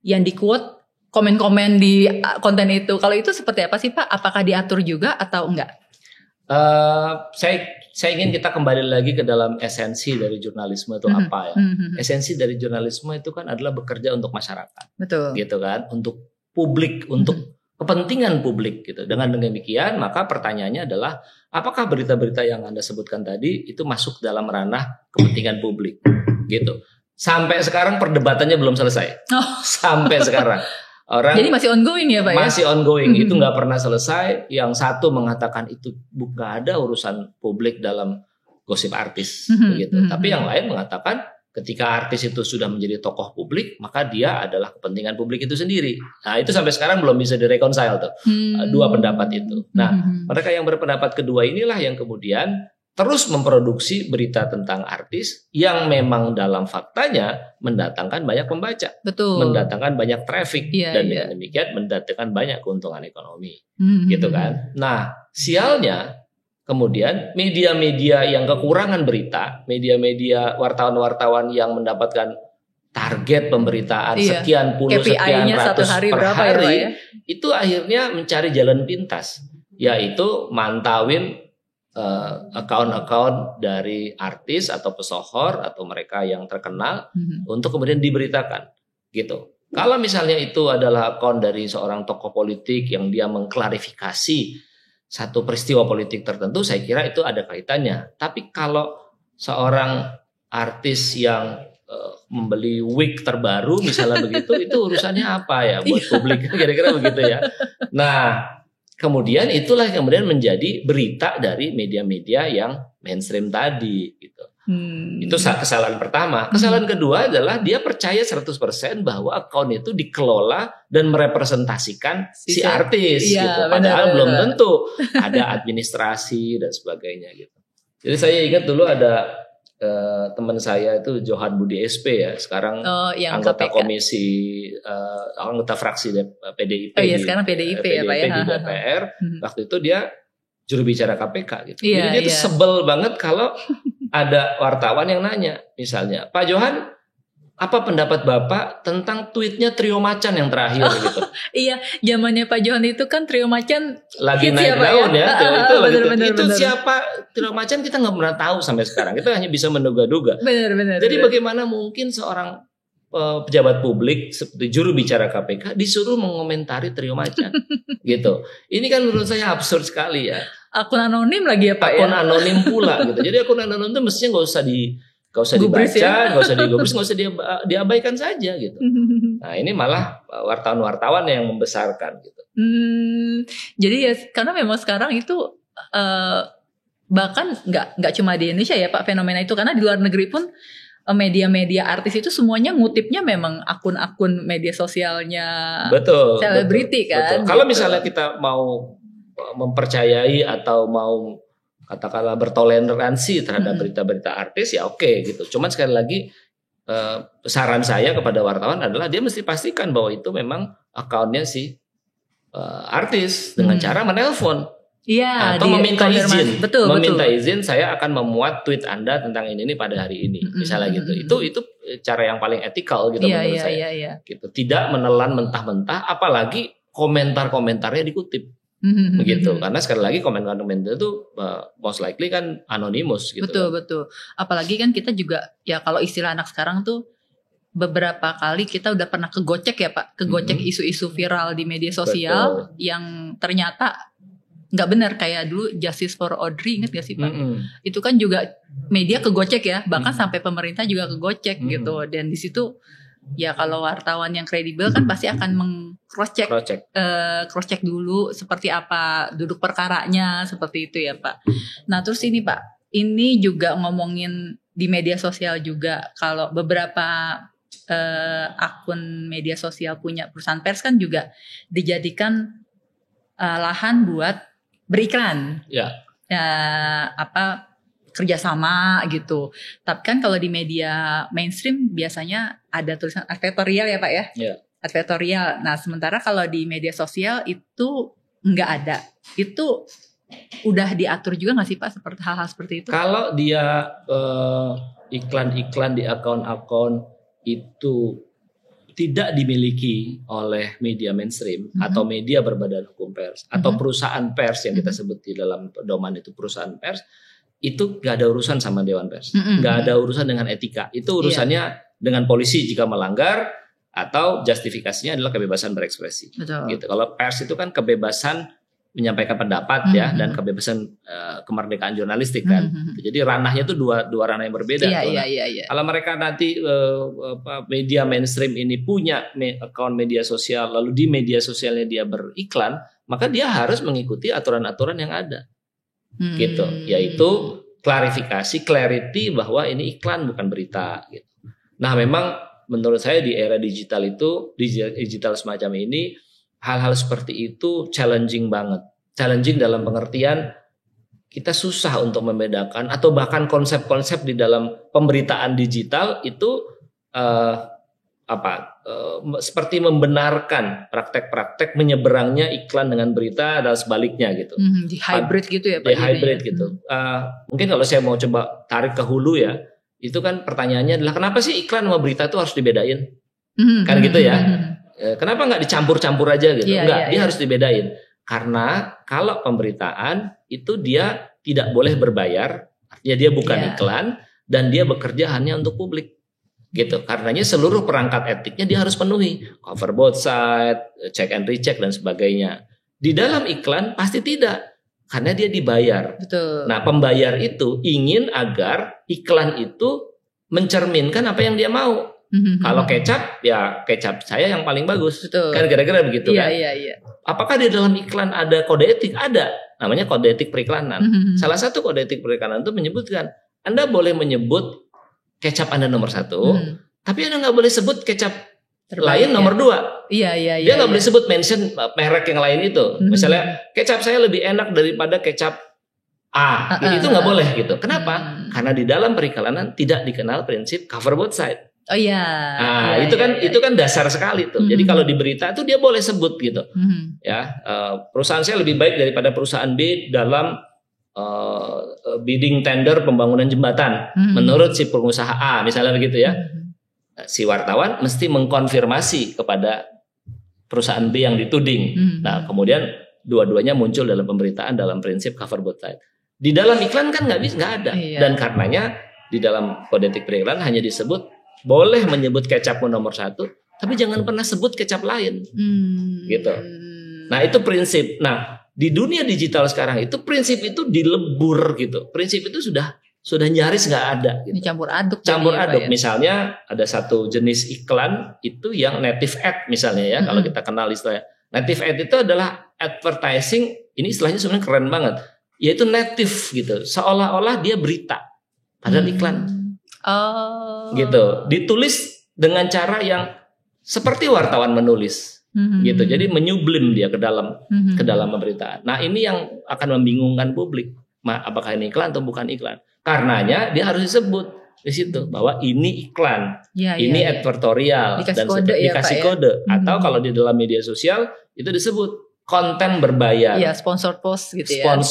yang di quote komen-komen di konten itu. Kalau itu seperti apa sih Pak? Apakah diatur juga atau enggak? Saya ingin kita kembali lagi ke dalam esensi dari jurnalisme itu apa ya? Esensi dari jurnalisme itu kan adalah bekerja untuk masyarakat. Betul. Gitu kan? Untuk publik untuk kepentingan publik gitu. Dengan demikian maka pertanyaannya adalah apakah berita-berita yang Anda sebutkan tadi itu masuk dalam ranah kepentingan publik gitu. Sampai sekarang perdebatannya belum selesai. Sampai sekarang. Jadi masih ongoing ya Pak ya? Masih ongoing, itu nggak pernah selesai. Yang satu mengatakan itu nggak ada urusan publik dalam gosip artis, begitu. Tapi yang lain mengatakan ketika artis itu sudah menjadi tokoh publik, maka dia adalah kepentingan publik itu sendiri. Nah itu sampai sekarang belum bisa direkonsile tuh, dua pendapat itu. Nah mereka yang berpendapat kedua inilah yang kemudian terus memproduksi berita tentang artis yang memang dalam faktanya mendatangkan banyak pembaca, mendatangkan banyak traffic, dan dengan demikian mendatangkan banyak keuntungan ekonomi, gitu kan. Nah, sialnya kemudian media-media yang kekurangan berita, media-media wartawan-wartawan yang mendapatkan target pemberitaan sekian puluh, sekian ratus per hari, itu akhirnya mencari jalan pintas, yaitu mantawin akun-akun dari artis atau pesohor atau mereka yang terkenal untuk kemudian diberitakan gitu. Kalau misalnya itu adalah akun dari seorang tokoh politik yang dia mengklarifikasi satu peristiwa politik tertentu, saya kira itu ada kaitannya. Tapi kalau seorang artis yang membeli wig terbaru misalnya begitu, itu urusannya apa ya buat publik, kira-kira begitu ya. Nah, kemudian itulah yang kemudian menjadi berita dari media-media yang mainstream tadi gitu. Itu kesalahan pertama. Kesalahan kedua adalah dia percaya 100% bahwa akun itu dikelola dan merepresentasikan si artis gitu. Padahal belum tentu, ada administrasi dan sebagainya gitu. Jadi saya ingat dulu ada teman saya itu Johan Budi SP ya, sekarang anggota KPK. Komisi anggota fraksi PDIP. Sekarang PDIP ya Pak ya. Di DPR. Waktu itu dia juru bicara KPK gitu. Jadi dia tuh sebel banget kalau ada wartawan yang nanya, misalnya, Pak Johan, apa pendapat Bapak tentang tweetnya Trio Macan yang terakhir gitu? Iya, zamannya Pak Johan itu kan Trio Macan lagi naik daun ya. Itu siapa Trio Macan kita nggak pernah tahu sampai sekarang. Kita hanya bisa menduga-duga. Jadi bagaimana mungkin seorang pejabat publik seperti juru bicara KPK disuruh mengomentari Trio Macan gitu. Ini kan menurut saya absurd sekali ya. Akun anonim lagi ya Pak ya. Akun anonim pula gitu. Jadi akun anonim itu mestinya nggak usah dibaca, nggak usah digubris, nggak usah diabaikan saja gitu. Nah ini malah wartawan-wartawan yang membesarkan gitu. Jadi ya karena memang sekarang itu bahkan nggak cuma di Indonesia ya Pak fenomena itu, karena di luar negeri pun media-media artis itu semuanya ngutipnya memang akun-akun media sosialnya selebriti kan. Kalau misalnya kita mau mempercayai atau mau katakanlah bertoleransi terhadap berita-berita artis ya oke gitu. Cuman sekali lagi saran saya kepada wartawan adalah dia mesti pastikan bahwa itu memang akunnya si artis dengan cara menelpon. Atau meminta izin. Meminta izin, saya akan memuat tweet Anda tentang ini pada hari ini, misalnya gitu. Itu cara yang paling etikal gitu menurut saya. Gitu. Tidak menelan mentah-mentah, apalagi komentar-komentarnya dikutip. Begitu, karena sekali lagi komentar-komentar itu most likely kan anonimus gitu. Betul. Apalagi kan kita juga ya kalau istilah anak sekarang tuh beberapa kali kita udah pernah kegocek ya Pak, kegocek isu-isu viral di media sosial yang ternyata nggak benar, kayak dulu Justice for Audrey, ingat gak sih Pak? Itu kan juga media kegocek ya, bahkan sampai pemerintah juga kegocek gitu. Dan di situ ya kalau wartawan yang kredibel kan pasti akan cross check dulu seperti apa duduk perkaranya, seperti itu ya Pak. Nah terus ini Pak, ini juga ngomongin di media sosial juga, kalau beberapa akun media sosial punya perusahaan pers kan juga dijadikan lahan buat beriklan, kerjasama gitu. Tapi kan kalau di media mainstream biasanya ada tulisan advertorial ya Pak ya, advertorial. Nah sementara kalau di media sosial itu nggak ada. Itu udah diatur juga nggak sih Pak seperti hal-hal seperti itu? Kalau dia iklan-iklan di akun-akun itu tidak dimiliki oleh media mainstream atau media berbadan hukum pers atau perusahaan pers yang kita sebut di dalam pedoman itu perusahaan pers, itu gak ada urusan sama Dewan Pers, gak ada urusan dengan etika. Itu urusannya dengan polisi jika melanggar, atau justifikasinya adalah kebebasan berekspresi. Betul. Gitu. Kalau pers itu kan kebebasan menyampaikan pendapat ya, dan kebebasan kemerdekaan jurnalistik kan. Jadi ranahnya itu dua ranah yang berbeda. Iya. Kalau mereka nanti media mainstream ini punya akun media sosial, lalu di media sosialnya dia beriklan, maka dia harus mengikuti aturan-aturan yang ada. Gitu. Yaitu clarity bahwa ini iklan bukan berita gitu. Nah, memang menurut saya di era digital itu, digital semacam ini, hal-hal seperti itu challenging banget. Challenging dalam pengertian kita susah untuk membedakan, atau bahkan konsep-konsep di dalam pemberitaan digital itu seperti membenarkan praktek-praktek menyeberangnya iklan dengan berita dan sebaliknya gitu. Di hybrid gitu ya Pak? Di hybrid gitu. Mungkin kalau saya mau coba tarik ke hulu ya, itu kan pertanyaannya adalah kenapa sih iklan sama berita itu harus dibedain? Kan gitu ya. Kenapa nggak dicampur-campur aja gitu? Dia harus dibedain. Karena kalau pemberitaan itu dia tidak boleh berbayar, artinya dia bukan iklan, dan dia bekerja hanya untuk publik. Gitu. Karenanya seluruh perangkat etiknya dia harus penuhi. Cover both side, check and recheck dan sebagainya. Di dalam iklan pasti tidak. Karena dia dibayar. Betul. Nah, pembayar itu ingin agar iklan itu mencerminkan apa yang dia mau. Kalau kecap, ya kecap saya yang paling bagus. Betul. Kan kira-kira begitu kan? Iya. Apakah di dalam iklan ada kode etik? Ada. Namanya kode etik periklanan. Salah satu kode etik periklanan itu menyebutkan Anda boleh menyebut kecap Anda nomor 1, tapi Anda nggak boleh sebut kecap lain nomor 2. Iya. Dia nggak boleh sebut mention merek yang lain itu. Misalnya kecap saya lebih enak daripada kecap A. Itu nggak boleh gitu. Kenapa? Karena di dalam periklanan tidak dikenal prinsip cover both side. Oh iya. Nah, itu kan dasar sekali tuh. Jadi kalau di berita itu dia boleh sebut gitu. Ya, perusahaan saya lebih baik daripada perusahaan B dalam bidding tender pembangunan jembatan menurut si pengusaha A, misalnya begitu ya. Si wartawan mesti mengkonfirmasi kepada perusahaan B yang dituding. Nah, kemudian dua-duanya muncul dalam pemberitaan dalam prinsip cover both side. Di dalam iklan kan nggak ada. Dan karenanya di dalam kode etik periklan hanya disebut boleh menyebut kecapmu nomor 1, tapi jangan pernah sebut kecap lain, gitu. Nah, itu prinsip. Nah, di dunia digital sekarang itu prinsip itu dilebur gitu. Prinsip itu sudah nyaris nggak ada. Gitu. Campur aduk. Ya? Misalnya ada satu jenis iklan itu yang native ad misalnya ya. Kalau kita kenal istilahnya native ad itu adalah advertising. Ini istilahnya sebenarnya keren banget. Yaitu native gitu. Seolah-olah dia berita, padahal iklan. Gitu, ditulis dengan cara yang seperti wartawan menulis, gitu. Jadi menyublim dia ke dalam pemberitaan. Nah, ini yang akan membingungkan publik. Apakah ini iklan atau bukan iklan? Karenanya dia harus disebut di situ bahwa ini iklan, ini advertorial, dikasih dan kode dikasih kode. Atau kalau di dalam media sosial itu disebut konten berbayar. Iya, sponsor post gitu ya.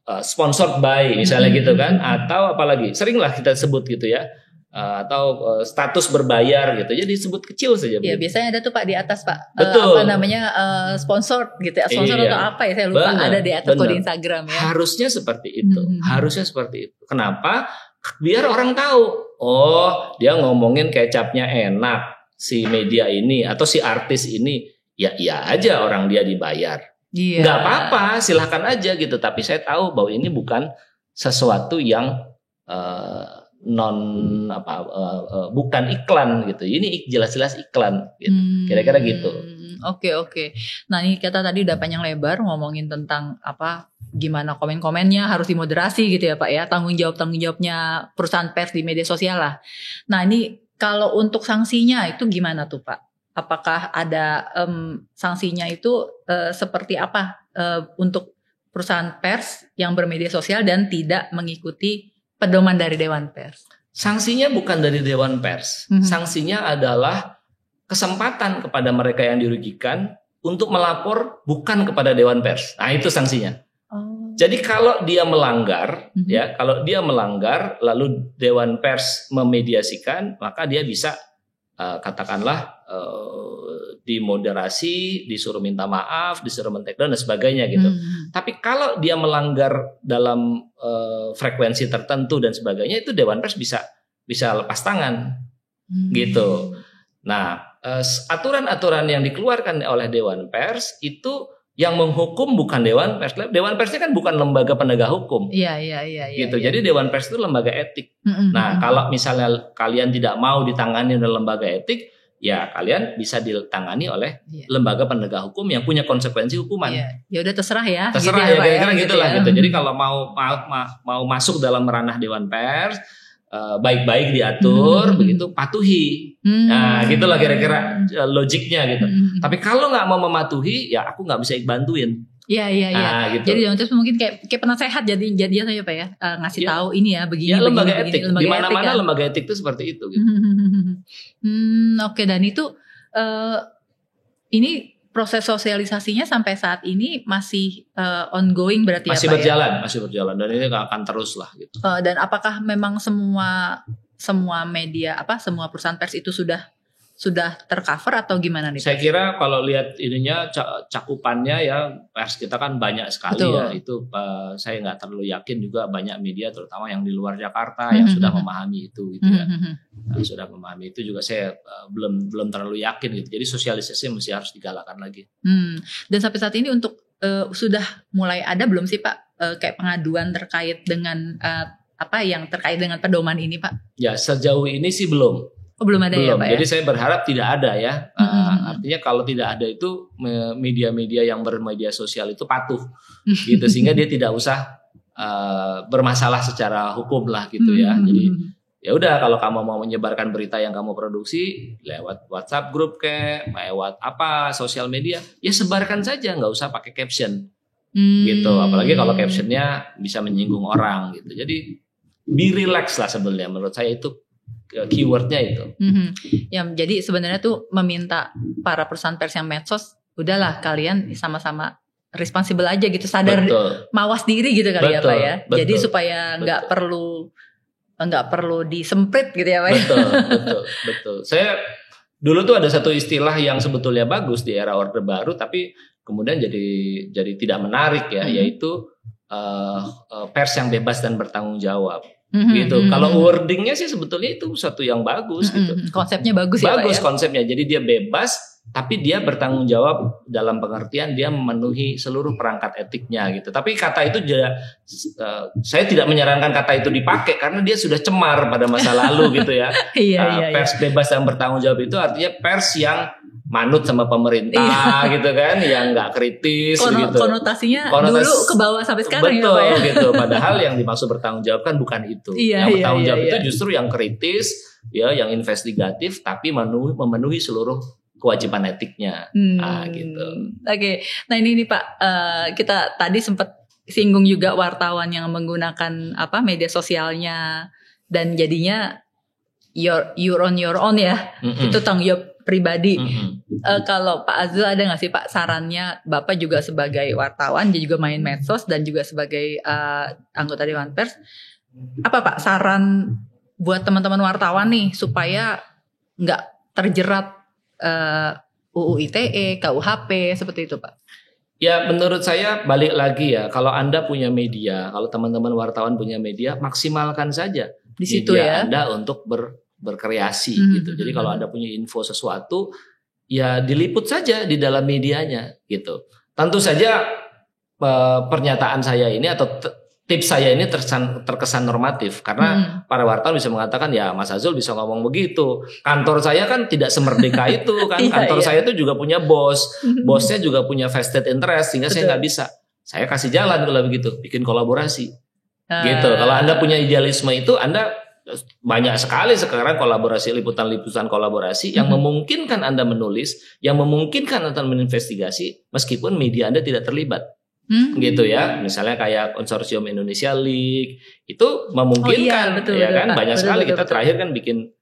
Sponsored by misalnya gitu kan, atau apalagi seringlah kita sebut gitu ya, atau status berbayar gitu, jadi disebut kecil saja. Iya, biasanya ada tuh Pak di atas Pak. Betul. Apa namanya sponsored gitu ya, sponsor atau apa ya, saya lupa. Ada di atas kode Instagram ya. Harusnya seperti itu, harusnya seperti itu. Kenapa? Biar orang tahu, oh dia ngomongin kecapnya enak si media ini atau si artis ini, ya iya aja orang dia dibayar. Nggak apa-apa, silahkan aja gitu. Tapi saya tahu bahwa ini bukan sesuatu yang bukan iklan gitu. Ini jelas-jelas iklan gitu. Kira-kira gitu. Oke. Nah, ini kita tadi udah panjang lebar ngomongin tentang gimana komen-komennya harus dimoderasi gitu ya Pak ya. Tanggung jawabnya perusahaan pers di media sosial lah. Nah, ini kalau untuk sanksinya itu gimana tuh Pak? Apakah ada sanksinya itu seperti apa untuk perusahaan pers yang bermedia sosial dan tidak mengikuti pedoman dari Dewan Pers? Sanksinya bukan dari Dewan Pers. Sanksinya adalah kesempatan kepada mereka yang dirugikan untuk melapor bukan kepada Dewan Pers. Nah, itu sanksinya. Jadi kalau dia melanggar, kalau dia melanggar lalu Dewan Pers memediasikan, maka dia bisa katakanlah dimoderasi, disuruh minta maaf, disuruh men-take down dan sebagainya gitu. Tapi kalau dia melanggar dalam frekuensi tertentu dan sebagainya, itu Dewan Pers bisa lepas tangan gitu. Nah, aturan-aturan yang dikeluarkan oleh Dewan Pers itu yang menghukum bukan Dewan Pers. Dewan Persnya kan bukan lembaga penegak hukum. Iya. Gitu. Jadi Dewan Pers itu lembaga etik. Nah, kalau misalnya kalian tidak mau ditangani oleh lembaga etik, ya kalian bisa ditangani oleh lembaga penegak hukum yang punya konsekuensi hukuman. Ya udah terserah ya. Terserah gitu ya, kira-kira gitulah gitu. Jadi kalau mau masuk dalam ranah Dewan Pers, baik-baik diatur, begitu patuhi. Nah, gitulah kira-kira logiknya gitu. Tapi kalau nggak mau mematuhi, ya aku nggak bisa bantuin. Iya. Nah, gitu. Jadi terus mungkin kayak penasehat jadi saja Pak ya, ngasih tahu ini ya begini. Ya lembaga begini, etik. Di mana-mana kan? lembaga etik itu seperti itu. Gitu. Oke, dan itu ini proses sosialisasinya sampai saat ini masih ongoing berarti masih ya Pak berjalan, ya? Masih berjalan dan ini akan terus lah gitu. Dan apakah memang semua media semua perusahaan pers itu sudah tercover atau gimana nih? Saya kira kalau lihat ininya cakupannya ya pers kita kan banyak sekali. Betul. Ya itu saya nggak terlalu yakin juga banyak media terutama yang di luar Jakarta yang sudah memahami itu gitu ya. Sudah memahami itu juga saya belum terlalu yakin gitu. Jadi sosialisasi mesti harus digalakan lagi. Dan sampai saat ini untuk sudah mulai ada belum sih Pak kayak pengaduan terkait dengan yang terkait dengan pedoman ini Pak? Ya sejauh ini sih belum. Belum ada ya Pak ya? Jadi saya berharap tidak ada ya. Artinya kalau tidak ada itu media-media yang bermedia sosial itu patuh gitu sehingga dia tidak usah bermasalah secara hukum lah gitu ya. Jadi ya udah kalau kamu mau menyebarkan berita yang kamu produksi lewat WhatsApp grup lewat sosial media ya sebarkan saja, nggak usah pakai caption gitu. Apalagi kalau captionnya bisa menyinggung orang gitu. Jadi be relax lah sebenarnya menurut saya itu. Keywordnya itu. Ya, jadi sebenarnya tuh meminta para perusahaan pers yang medsos, udahlah kalian sama-sama responsibel aja gitu, sadar mawas diri gitu kali ya Pak ya. Jadi supaya nggak perlu disemprit gitu ya Pak. Betul. Saya dulu tuh ada satu istilah yang sebetulnya bagus di era Orde Baru, tapi kemudian jadi tidak menarik ya, yaitu pers yang bebas dan bertanggung jawab. Gitu. Kalau wordingnya sih sebetulnya itu satu yang bagus gitu. Konsepnya bagus ya Pak ya. Bagus konsepnya. Jadi dia bebas tapi dia bertanggung jawab dalam pengertian dia memenuhi seluruh perangkat etiknya gitu. Tapi kata itu saya tidak menyarankan kata itu dipakai karena dia sudah cemar pada masa lalu gitu ya. Pers bebas dan bertanggung jawab itu artinya pers yang manut sama pemerintah gitu kan, yang nggak kritis gitu. Konotasinya dulu ke bawah sampai sekarang betul, ya Pak ya. Gitu. Padahal yang dimaksud bertanggung jawab kan bukan itu. Yang bertanggung jawab itu justru yang kritis, ya, yang investigatif, tapi memenuhi seluruh kewajiban etiknya. Gitu. Oke. Nah ini nih Pak, kita tadi sempat singgung juga wartawan yang menggunakan media sosialnya dan jadinya you're on your own ya. Itu tanggung jawab pribadi. Kalau Pak Azul ada nggak sih Pak sarannya, Bapak juga sebagai wartawan, dia juga main medsos dan juga sebagai anggota Dewan Pers, apa Pak saran buat teman-teman wartawan nih supaya nggak terjerat UU ITE, KUHP seperti itu Pak? Ya menurut saya balik lagi ya, kalau Anda punya media, kalau teman-teman wartawan punya media, maksimalkan saja di situ media ya Anda untuk berkreasi gitu. Jadi kalau Anda punya info sesuatu, ya diliput saja di dalam medianya gitu. Tentu saja pernyataan saya ini atau tips saya ini terkesan normatif karena para wartawan bisa mengatakan ya Mas Azul bisa ngomong begitu. Kantor saya kan tidak semerdeka itu kan. Kantor saya itu juga punya bos. Bosnya juga punya vested interest sehingga saya nggak bisa. Saya kasih jalan kalau begitu, bikin kolaborasi. Gitu. Kalau Anda punya idealisme itu, Anda banyak sekali sekarang liputan-liputan kolaborasi yang memungkinkan Anda menulis, yang memungkinkan Anda menginvestigasi meskipun media Anda tidak terlibat. Gitu ya. Misalnya kayak konsorsium Indonesia League itu memungkinkan kan banyak sekali kita terakhir kan bikin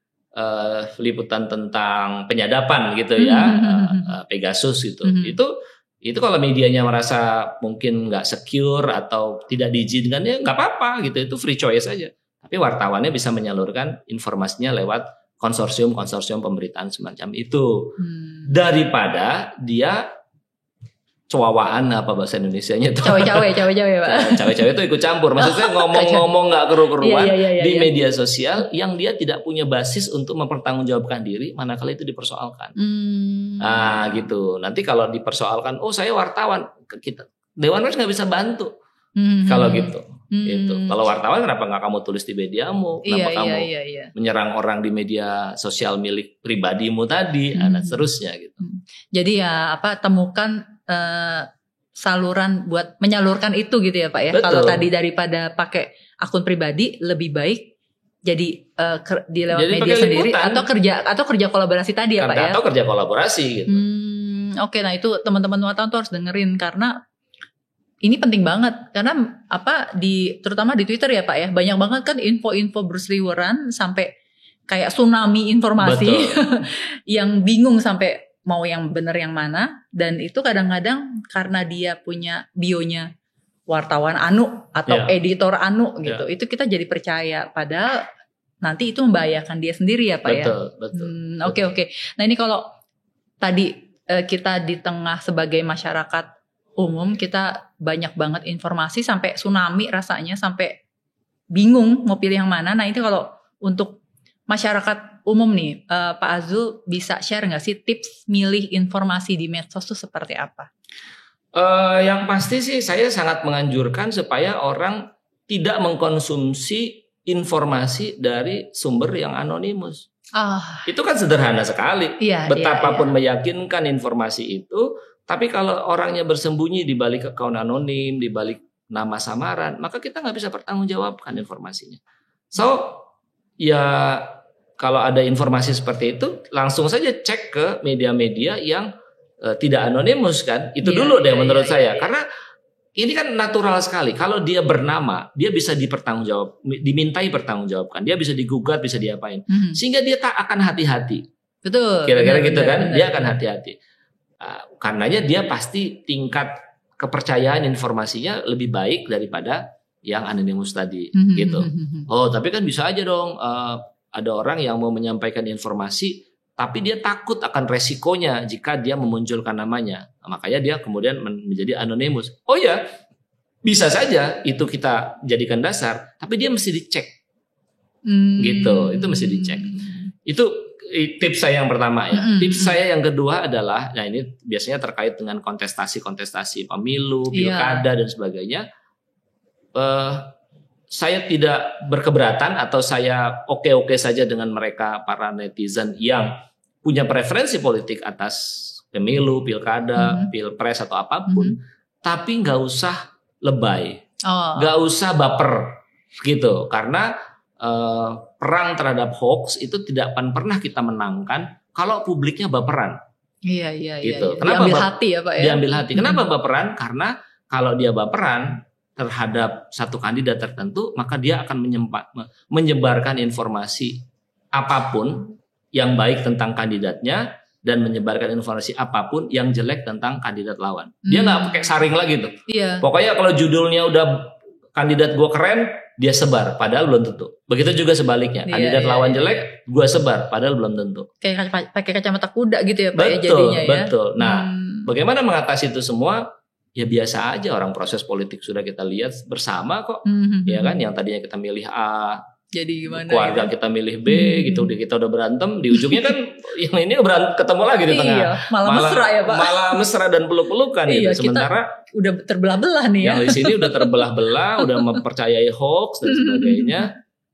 liputan tentang penyadapan gitu ya, Pegasus gitu. Itu kalau medianya merasa mungkin nggak secure atau tidak diizinkan ya nggak apa-apa gitu, itu free choice aja. Tapi wartawannya bisa menyalurkan informasinya lewat konsorsium pemberitaan semacam itu. Daripada dia cowawaan apa bahasa Indonesianya itu. Cawe-cawe Pak. Cawe-cawe itu ikut campur. Maksudnya ngomong-ngomong nggak keru-keruan di media sosial yang dia tidak punya basis untuk mempertanggungjawabkan diri, manakala itu dipersoalkan. Nah gitu. Nanti kalau dipersoalkan, oh saya wartawan, kita Dewan Pers nggak bisa bantu. Kalau gitu. Gitu. Kalau wartawan kenapa nggak kamu tulis di mediamu? Kenapa kamu menyerang orang di media sosial milik pribadimu tadi? Dan seterusnya gitu. Jadi ya temukan saluran buat menyalurkan itu gitu ya Pak ya. Kalau tadi daripada pakai akun pribadi lebih baik jadi di lewat jadi media sendiri atau kerja kolaborasi tadi ya Pak ya. Atau kerja kolaborasi gitu. Oke, nah itu teman-teman wartawan tuh harus dengerin karena ini penting banget karena terutama di Twitter ya Pak ya, banyak banget kan info-info berseliweran sampai kayak tsunami informasi yang bingung sampai mau yang benar yang mana, dan itu kadang-kadang karena dia punya bionya wartawan anu atau editor anu gitu, itu kita jadi percaya padahal nanti itu membahayakan dia sendiri ya Pak ya. Betul. Oke. Nah ini kalau tadi kita di tengah sebagai masyarakat umum kita banyak banget informasi sampai tsunami rasanya, sampai bingung mau pilih yang mana. Nah itu kalau untuk masyarakat umum nih, Pak Azul bisa share nggak sih tips milih informasi di medsos itu seperti apa? Yang pasti sih saya sangat menganjurkan supaya orang tidak mengkonsumsi informasi dari sumber yang anonimus. Itu kan sederhana sekali. Betapapun meyakinkan informasi itu, tapi kalau orangnya bersembunyi di balik akun anonim, di balik nama samaran, maka kita nggak bisa pertanggungjawabkan informasinya. So ya kalau ada informasi seperti itu, langsung saja cek ke media-media yang tidak anonimus kan. Itu dulu deh menurut saya. Karena ini kan natural sekali. Kalau dia bernama, dia bisa dimintai pertanggungjawabkan. Dia bisa digugat, bisa diapain. Sehingga dia tak akan hati-hati. Betul. Kira-kira gitu kan. Dia akan hati-hati. Karenanya dia pasti tingkat kepercayaan informasinya lebih baik daripada yang anonimus tadi gitu. Oh tapi kan bisa aja dong ada orang yang mau menyampaikan informasi tapi dia takut akan resikonya jika dia memunculkan namanya. Makanya dia kemudian menjadi anonimus. Oh ya bisa saja itu kita jadikan dasar, tapi dia mesti dicek gitu. Itu mesti dicek. Itu tips saya yang pertama ya. Tips saya yang kedua adalah, nah ini biasanya terkait dengan kontestasi pemilu, pilkada dan sebagainya. Saya tidak berkeberatan atau saya oke-oke saja dengan mereka para netizen yang punya preferensi politik atas pemilu, pilkada, pilpres atau apapun, tapi nggak usah lebay, nggak usah baper gitu, karena perang terhadap hoax itu tidak akan pernah kita menangkan kalau publiknya baperan. Iya. Gitu. Kenapa diambil hati ya Pak ya? Diambil hati. Kenapa baperan? Karena kalau dia baperan terhadap satu kandidat tertentu, maka dia akan menyebarkan informasi apapun yang baik tentang kandidatnya dan menyebarkan informasi apapun yang jelek tentang kandidat lawan. Dia nggak pakai saring lagi tuh. Pokoknya kalau judulnya udah kandidat gue keren, dia sebar, padahal belum tentu. Begitu juga sebaliknya, kandidat lawan jelek, gue sebar, padahal belum tentu. Kayak pakai kacamata kuda gitu ya Pak ya jadinya ya. Betul. Nah, bagaimana mengatasi itu semua? Ya biasa aja, orang proses politik sudah kita lihat bersama kok. Ya kan, yang tadinya kita milih A, jadi gimana? Keluarga kita milih B, gitu. Kita udah berantem, di ujungnya kan yang ini ketemu lagi di tengah. Malah mesra ya Pak. Malah mesra dan peluk-pelukan gitu. Sementara udah terbelah-belah nih ya. Yang di sini udah terbelah-belah, udah mempercayai hoax dan sebagainya.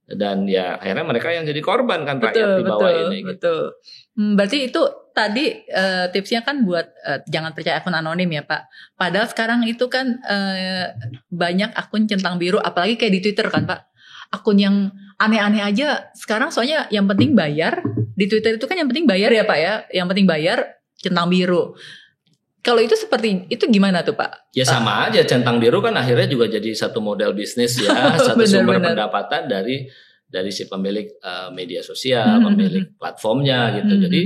Dan ya akhirnya mereka yang jadi korban kan, rakyat di bawah ini. Betul. Berarti itu tadi tipsnya kan buat jangan percaya akun anonim ya Pak. Padahal sekarang itu kan banyak akun centang biru, apalagi kayak di Twitter kan Pak. Akun yang aneh-aneh aja sekarang, soalnya yang penting bayar. Di Twitter itu kan yang penting bayar ya Pak ya. Yang penting bayar, centang biru. Kalau itu seperti itu gimana tuh Pak? Ya sama aja, centang biru kan akhirnya juga jadi satu model bisnis ya, satu sumber pendapatan dari si pemilik media sosial, pemilik platformnya gitu. Jadi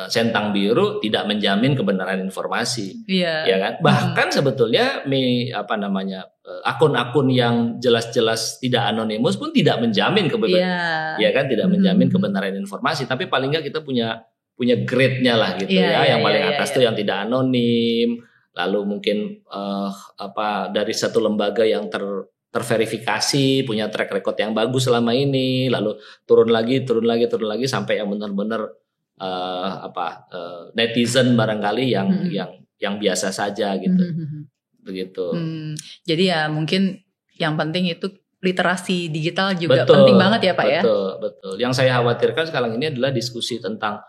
centang biru tidak menjamin kebenaran informasi, ya kan? Bahkan sebetulnya akun-akun yang jelas-jelas tidak anonimus pun tidak menjamin kebenaran, ya kan? Tidak menjamin kebenaran informasi. Tapi paling nggak kita punya grade-nya lah gitu yang paling atas tuh yang tidak anonim, lalu mungkin dari satu lembaga yang terverifikasi, punya track record yang bagus selama ini, lalu turun lagi sampai yang benar-benar netizen barangkali yang biasa saja gitu. Begitu. Jadi ya mungkin yang penting itu literasi digital juga penting banget ya Pak ya. Betul. Yang saya khawatirkan sekarang ini adalah diskusi tentang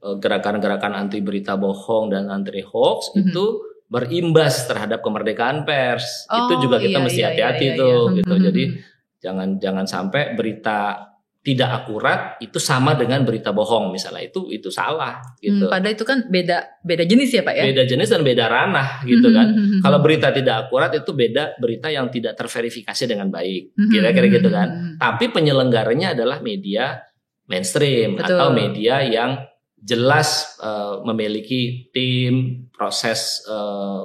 gerakan-gerakan anti berita bohong dan anti hoax itu berimbas terhadap kemerdekaan pers. Itu juga kita mesti hati-hati tuh gitu. Jadi jangan sampai berita tidak akurat itu sama dengan berita bohong misalnya, itu salah gitu. Padahal itu kan beda jenis ya Pak ya. Beda jenis dan beda ranah gitu kan. Kalau berita tidak akurat itu beda berita yang tidak terverifikasi dengan baik, kira-kira gitu kan. Tapi penyelenggaranya adalah media mainstream. Betul. Atau media yang jelas memiliki tim proses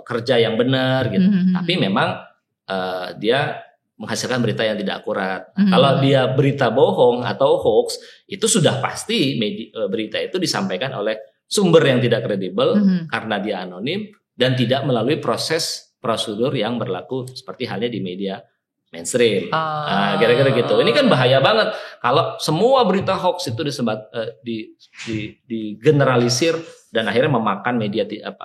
kerja yang benar gitu. Tapi memang dia menghasilkan berita yang tidak akurat. Kalau dia berita bohong atau hoax, itu sudah pasti berita itu disampaikan oleh sumber yang tidak kredibel karena dia anonim dan tidak melalui proses prosedur yang berlaku seperti halnya di media mainstream. Nah, kira-kira gitu. Ini kan bahaya banget kalau semua berita hoax itu digeneralisir dan akhirnya memakan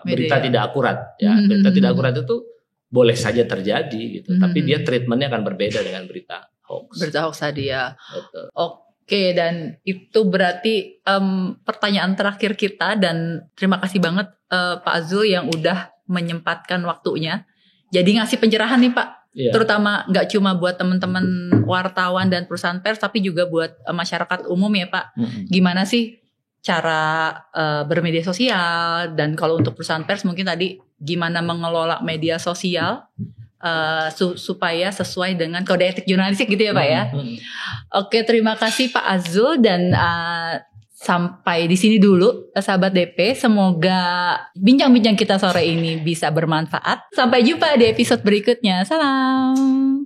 berita tidak akurat. Ya, berita tidak akurat itu boleh saja terjadi gitu, tapi dia treatmentnya akan berbeda dengan berita hoax. Berita hoax tadi ya. Betul. Oke, dan itu berarti pertanyaan terakhir kita, dan terima kasih banget Pak Azul yang udah menyempatkan waktunya. Jadi ngasih pencerahan nih Pak, terutama nggak cuma buat teman-teman wartawan dan perusahaan pers, tapi juga buat masyarakat umum ya Pak. Gimana sih cara bermedia sosial, dan kalau untuk perusahaan pers mungkin tadi gimana mengelola media sosial supaya sesuai dengan kode etik jurnalistik gitu ya Pak ya. Oke, terima kasih Pak Azul, dan sampai di sini dulu sahabat DP. Semoga bincang-bincang kita sore ini bisa bermanfaat. Sampai jumpa di episode berikutnya. Salam.